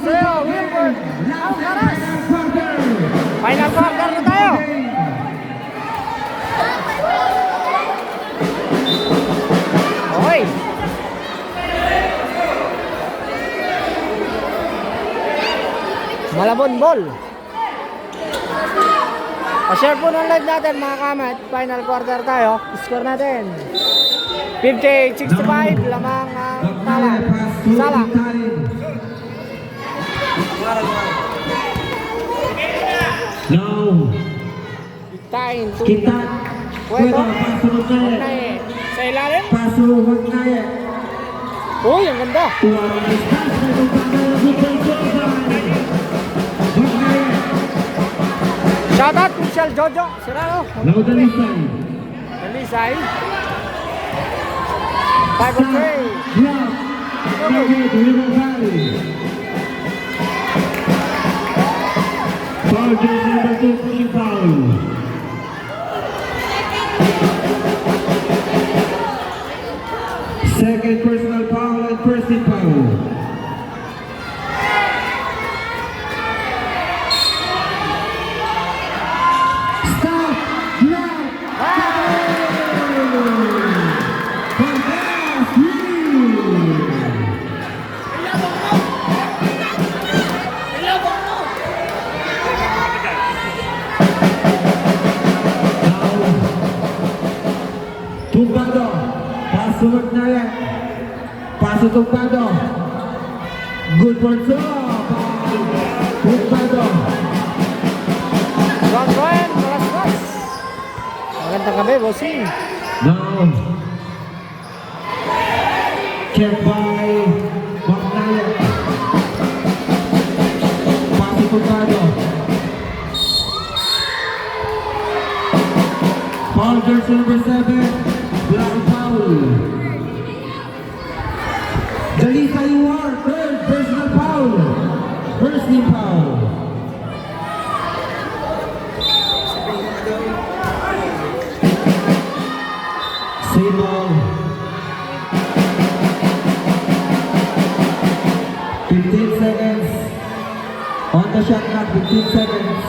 Sa'yo, Wilbert Alcaraz. Final quarter na tayo. Okay. Malabon ball. Pa-share po ng live natin mga kamat. Final quarter tayo. Score natin 58-65. Lamang ang tala. Sala. Now, Tain to kita Pueto. paso Magnaye. Magnaye. Sa ilalim. Paso Magnaye. Uy, ang ganda. Tuwarang distansya ng pangalan ng Magnaye. Shoutout Michelle Jojo. Sirano. Now Dalisay. Dalisay. Stop. 5-3. Drop. David River Valley. Foul jersey number 2 pushing foul. Second personal foul and first team foul. Stop. Drop. Tumbado, paso Magnaye, paso Tumbado, good for two, Tumbado, John Ryan. Malas-mas. Magandang gabi, bossing. now, check by Magnaye, paso Tumbado, foul jersey number 7, black foul. Dalisay War, third personal foul. First team foul. Same ball. 15 seconds. On the shot clock, 15 seconds.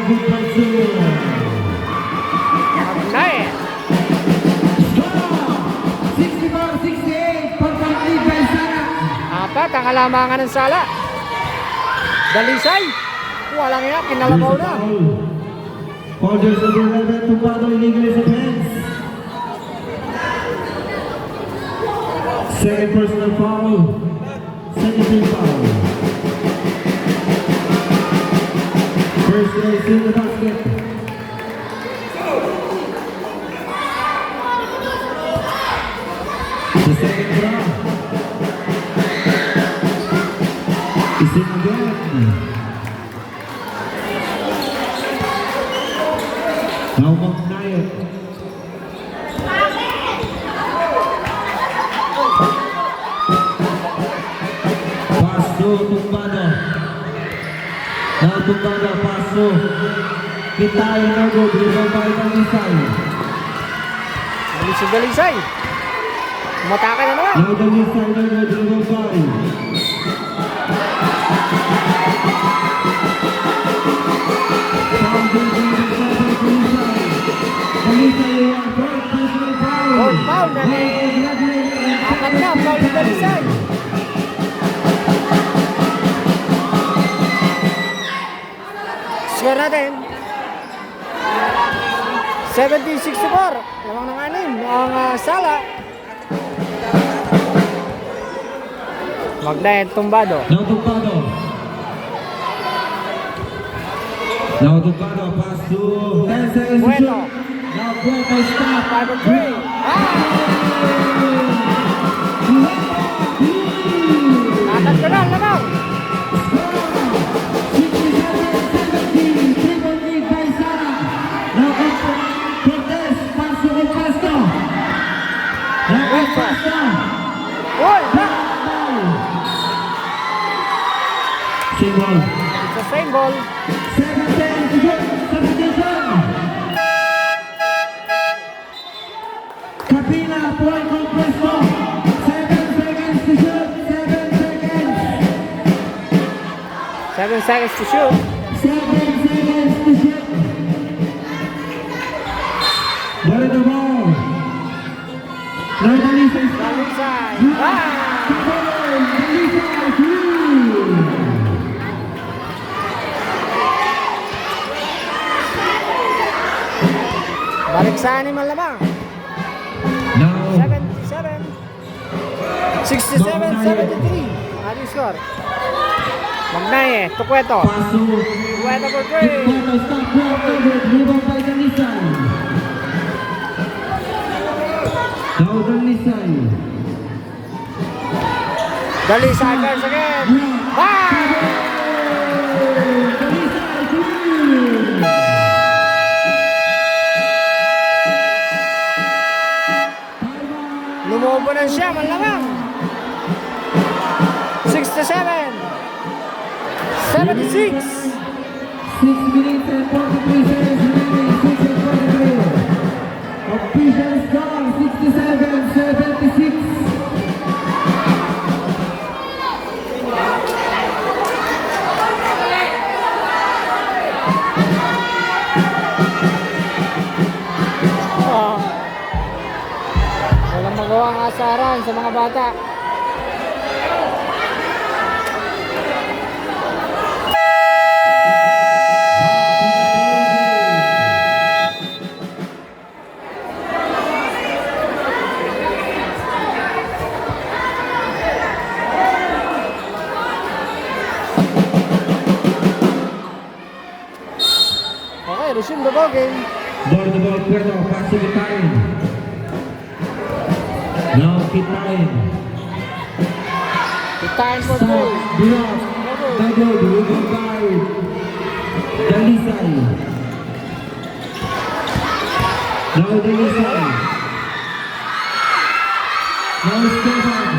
good pursuit. Magnaye. Score! 64-68, pagpapalid by Sara. Apat ang alamangan ng sala. Dalisay. Walang ina, kinalabaw na. Holders of the red Tumbado illegal is offense. Second personal foul. Second team foul. First place in the basket. The second draw. Is in again. Now Magnaye. Pass to Tumbado. Now Tumbado, pass to Kitay na good. Rebound by Dalisay. Dalisay. Matake na naman. Now Dalisay na good. Rebound by Fourth foul na ni. Apat na, foul ni Dalisay. Score natin. 70-64. Lamang ng anim. Ang sala. Magnaye Tumbado. Now Tumbado. Now Tumbado, pass to 10 seconds to Bueno. shoot. Now Bueno stop. 5-3. Atat ka na, lamang. 67-17, triple lead by Sara. Now Cortez, pass to Castro. Now Castro. Uy, back. Same ball. It's the same ball. 7-10 to shoot. Substitution. Capila, point on Presto. 7 seconds to shoot. 7 seconds. 7 seconds to shoot. 7 seconds to shoot. What is the ball? Now Dalisay stop. Dalisay. Dalisay, shoot. Balik sa anim ang lamang. Now 77. 67-73. Ano yung score? Magnaye, Tucueto. pass to Tucueto for 3. Bueno stop. Well covered. Rebound by Dalisay. Now Dalisay. Dalisay first again. Bang! Dalisay, shoot. Lumubo na siya, malamang. 67. 76. 6 minutes and 43 seconds remaining. 6 and 43. Official score 67-76. Walang magawang asaran sa mga bata. Okay, resume the ball game. Ball to ball, Puerto, pass to Kitain. Now Kitain. The time for Stop, goal. block, double, rebound by Dalisay. Now Dalisay. Now Stefan.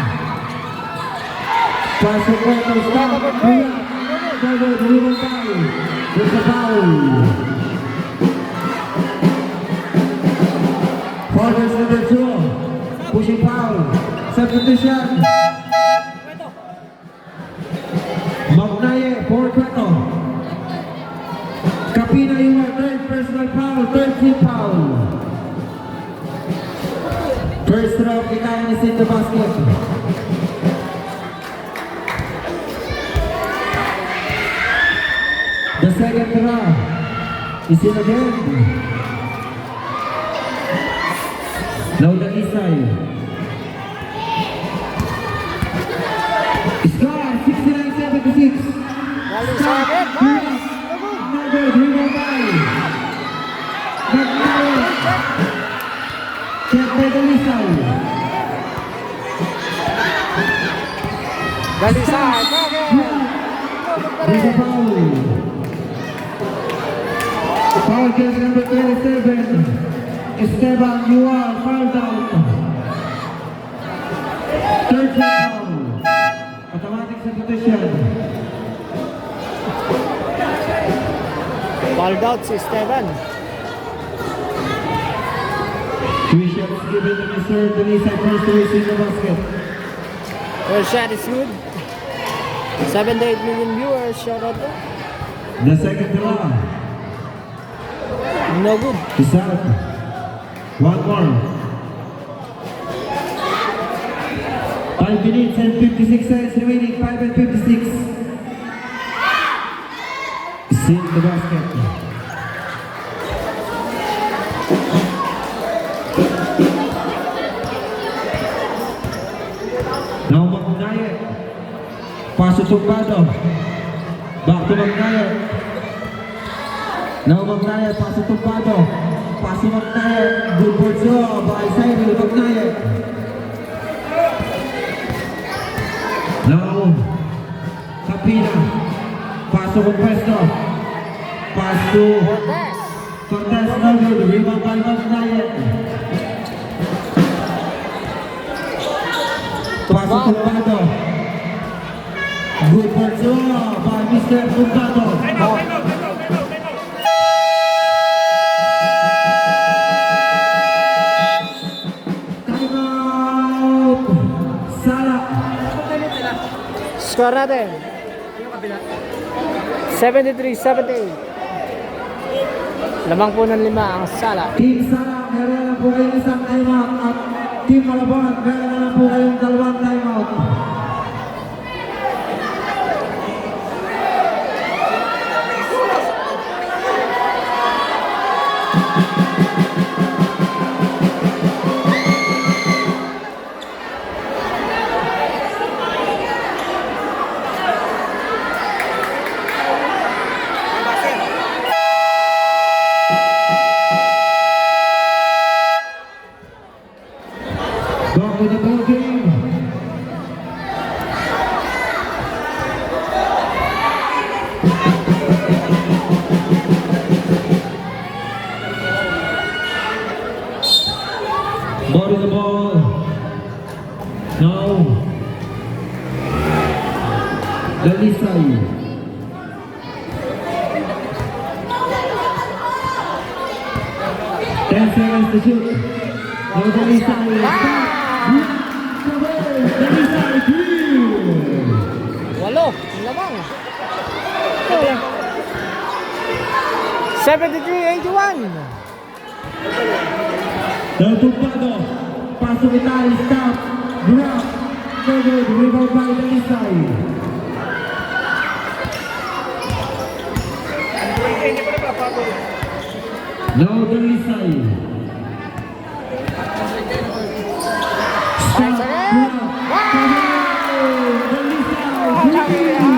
Pass to Puerto, stop, block, double, rebound by. There's a foul. Forwards number 2. Pushing foul. Substitution. Magnaye for Cueto. Capina first round, Ikayan is in the basket. The second round is in again. Now the east side. Score 69-76. Dalisay again, boys. Number 3 by McNair. Check by the east side. Dalisay, again. There's a foul. Foul case number 27. Esteban, you are fouled out. Third foul. Automatic substitution. Fouled out si Esteban. 3 shots given to Mr. Dalisay first to receive the basket. First shot is good. 7 to 8 million viewers. Shout out to. The second round No good. is out. One more. 5 minutes and 56 seconds remaining. 5 and 56. Seal the basket. Now Magnaye. Paso tumbado. Back to Magnaye. Now Magnaye. Paso tumbado. Paso Magnaye. Good for Joe. By Cyril Magnaye. Now Capina. Paso con Presto. Pass to Cortez. Cortez. No good. Rebound by Magnaye. Paso tumbado. Good for Joe. By Mr. Tumbado. Timeout! Sala! Score natin. 73-78. Lamang po ng 5 ang Sala. Team Sala, meron na po kayong isang timeout at Team Malabon, meron na po kayong 2 timeout. Back with the ball game. Ball with the ball. Now, Dalisay. Ten seconds to shoot. Now Dalisay. Dalisay, three. 8. Lamang. 73-81. Now Tumbado. Pasok Itali, stop. Drop. No good. Rebound by Dalisay. Now Dalisay. Stop. Nice again. Drop. Dalisay.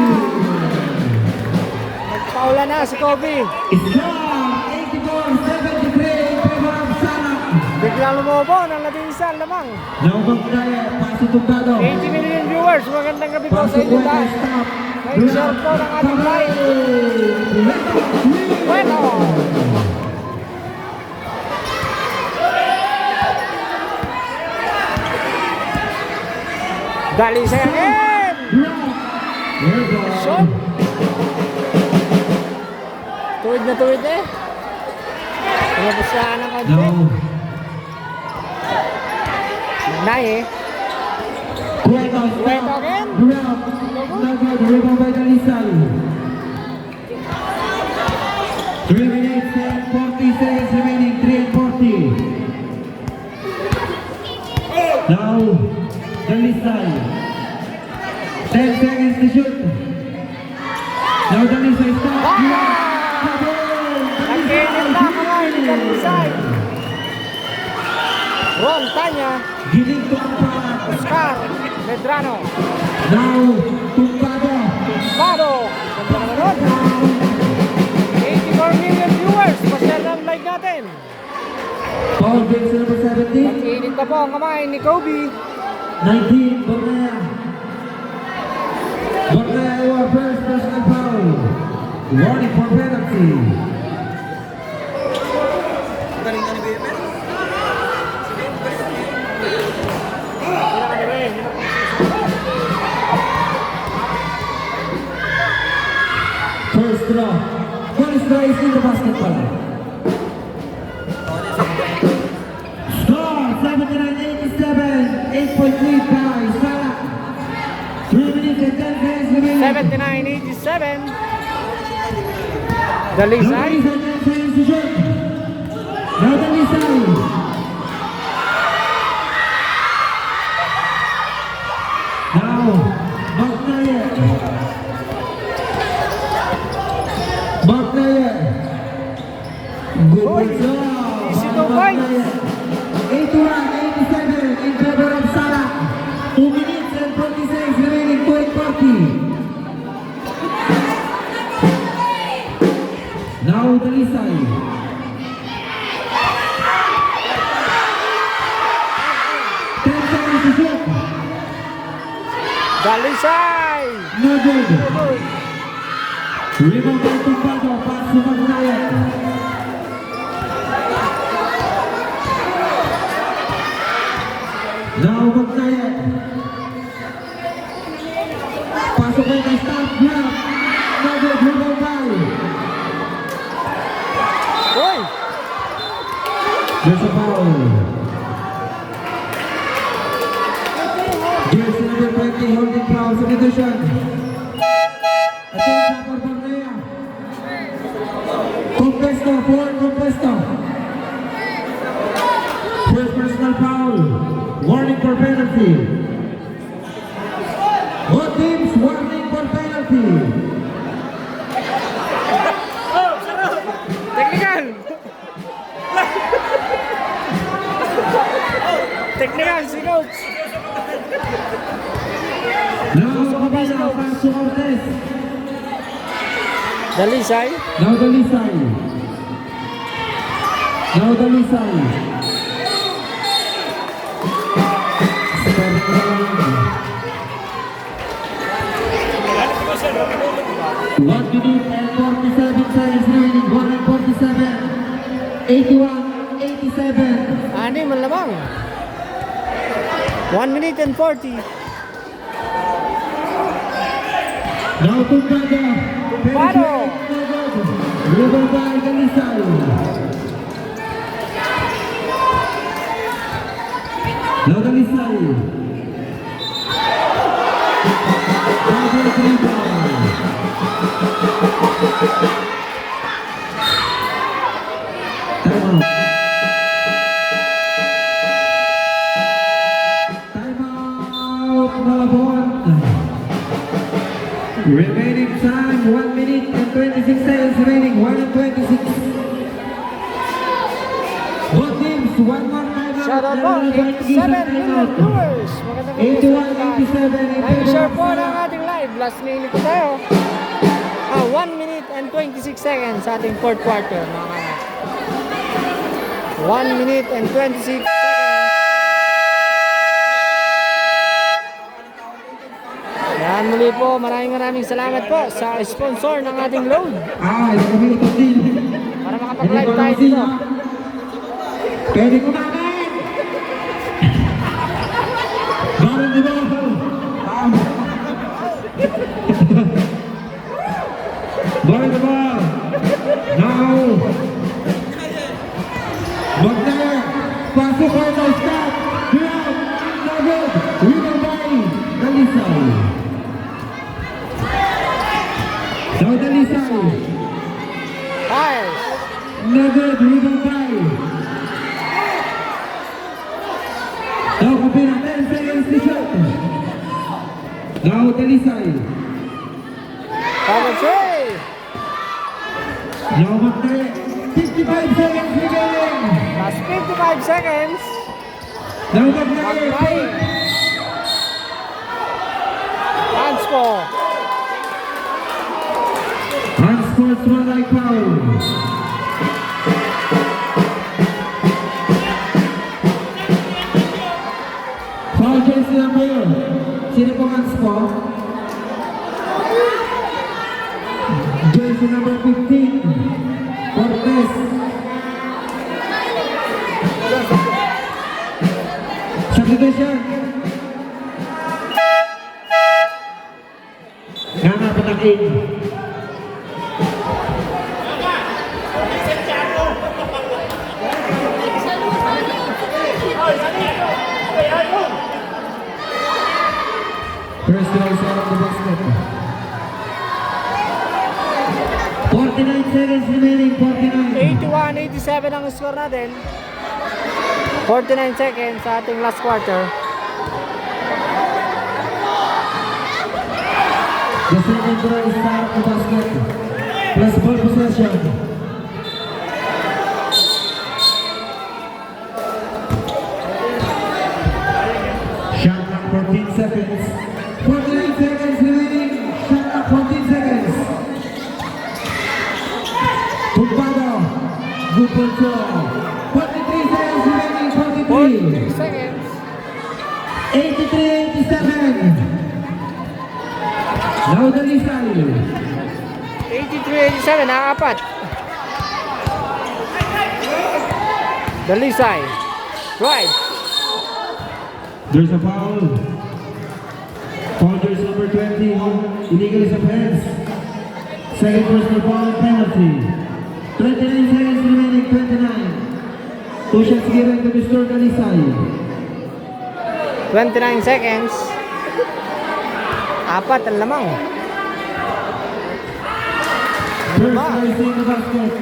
Nagpaula na si Kobe. Score 84-73 in favor of Sala. Biglang lumobo ng 11 lamang. Now Magnaye. Pasok Tumbado. 80 million viewers. Magandang gabi po sa Pasok inyo Weta. lahat. Stop. May share po ng ating live. Bueno. Dalisay again. Shot. Tuwid na tuwid eh. Pinapusahan ng konti. Now Nay eh. Cueto, Cueto again. Drop. No good. Rebound by Dalisay. 3 minutes and 40 seconds remaining. 3 and 40. Now, Dalisay. 10 seconds to shoot. Now, Dalisay stop. Nagkainit na kamay ni Dalisay. Ron Tanya, Giling tumpat. Oscar Medrano, Now, tumpado. Pado. Ganda naman nun. 84 million viewers. Pa-share ng live natin. Foul break sa number 17. Nagkainit na po ang kamay ni Kobe. 19, Bornea. Bornea, your first personal foul. Warning for penalty. Galing ka ni BML. First draw. First draw is in the basketball. Score 79-87. 8.3 by Salah. 3 minutes and 10 seconds remaining. 79-87. No Dalisay. reason, 10 seconds to shoot. Now Dalisay. Now, Magnaye. Magnaye. Good job. Easy to find. 81-87 in favor of Salah. 2 minutes and 46 remaining to 8:40. Now Dalisay. Dalisay. No good. Rebound by Tumpado. Pass to Magnaye. Now Magnaye. Pasok by the staff grab. No good. Rebound by. Uy. There's a foul. Jersey number 20 holding foul. Substitution. Attention for Bornea. Compesto, forward Compesto. First personal foul. Warning for penalty. Both teams warning for penalty. Technical. Technical si coach. Now Kabila, pass to Cortez. Dalisay. Now Dalisay. Now Dalisay. Starting round. 1 minute and 47 seconds remaining. 147. 81-87. Ani man lamang. 1 minute and 40. Now Tumpado. Tumpado. Dribble by Dalisay. Now Dalisay. Double dribble. Time out. Time out, Malabon. Remaining time, 1 minute and 26 seconds remaining, 1 and 26. Both teams, one more time out. Shout out po, 87 million viewers. Magandang gabi sa lahat. 81-87 in Nag-share po favor ng of ating live. Last minute po tayo. 1 minute and 26 seconds sa ating fourth quarter. Mga kanak. 1 minute and 26 seconds. Yan muli po, maraming salamat po sa sponsor ng ating load ito kami ito din. para makapag-live tayo dito. Pwede kumain! Baron di ba? Baron di ba? Now! Magnaye! Pasok ko ito! Stop! Grab! Nagod! Winner by Dalisay! Now Dalisay! Fires! Nagod! Winner by Now Dalisay. Power three. Now Magdaye. 55 seconds remaining. Last 55 seconds. Now Magdaye. Magdaye. Hands po. Hands sports Manay foul. Foul jersey number. Sino po hands po? Jersey number 15. Cortez. Substitution. Ngana patakin. First goal out of the basket. 49 seconds remaining. 49. 81-87 ang score natin. 49 seconds sa ating last quarter. The second throw is out of the basket. Plus ball possession. Shot clock 14 seconds. 49 seconds remaining. Shot clock 14 seconds. Tumpado. Good control. 43 seconds remaining. 43 43. seconds. 83-87. Now Dalisay. 83-87, nakaapat. Dalisay. Right. There's a foul. Foul jersey number 20. Illegal is offense. Second personal foul and penalty. 29 seconds remaining. 29. Two shots given to Mr. Dalisay. 29 seconds. Apat ang lamang. First slice in the basket.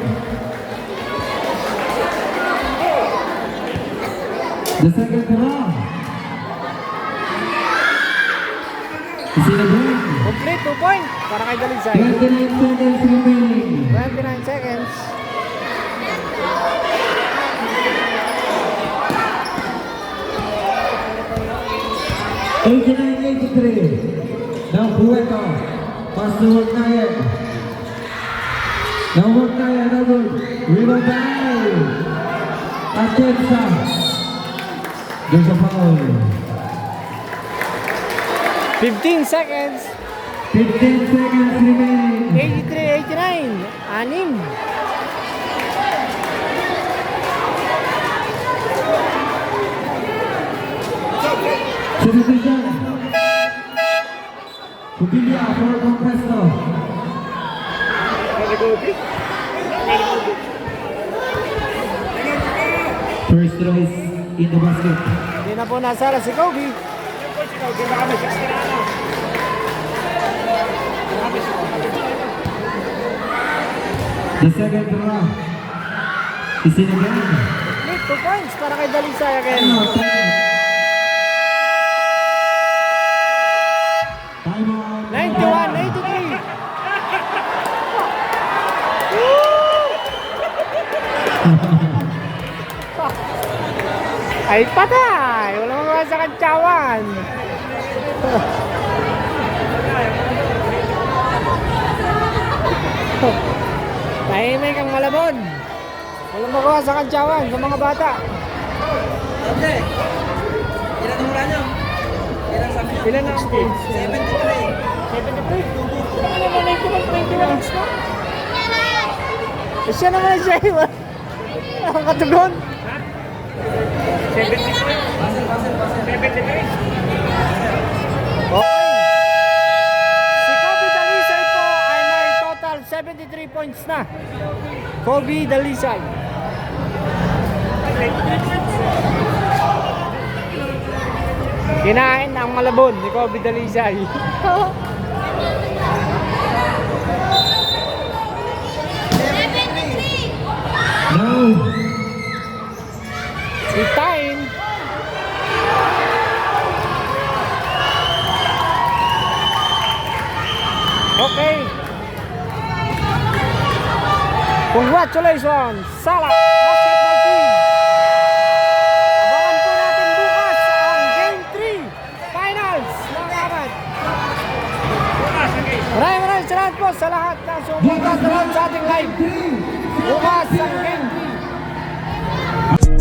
The second throw. Is it again? Complete 2 points para kay Dalisay. 29 seconds remaining. 29 seconds. Now Bueto. Pass to Worknayan. Now Worknayan, no good. Rebound by Atienza. There's a foul. 15 seconds. 15 seconds remaining. 83-89. Anim. Substitution. Pugilia for Conquesto. First throw is in the basket. Hindi na po nasara si Kobe. The second throw is in again. Complete 2 points para kay Dalisay again. Time out. 91-83. Ay patay! Wala mga sa kantsawan. Tahimik ang Malabon. Walang magawa sa kantsawan sa mga bata. Ilan ang stage? 73. 73? Ano naman na ito? 21 na? Siya naman siya. Nakakatugon. 73. Okay. Si Kobe Dalisay po ay may total 73 points na. Kobe Dalisay. Kinain ang Malabon ni Kobe Dalisay. No. Si Time. Okay. Congratulations, Salak Basketball Team. Abangan po natin bukas ang Game 3 Finals, mga kapatid. Maraming salamat po sa lahat na sumuporta sa ating live. Bukas ang Game 3.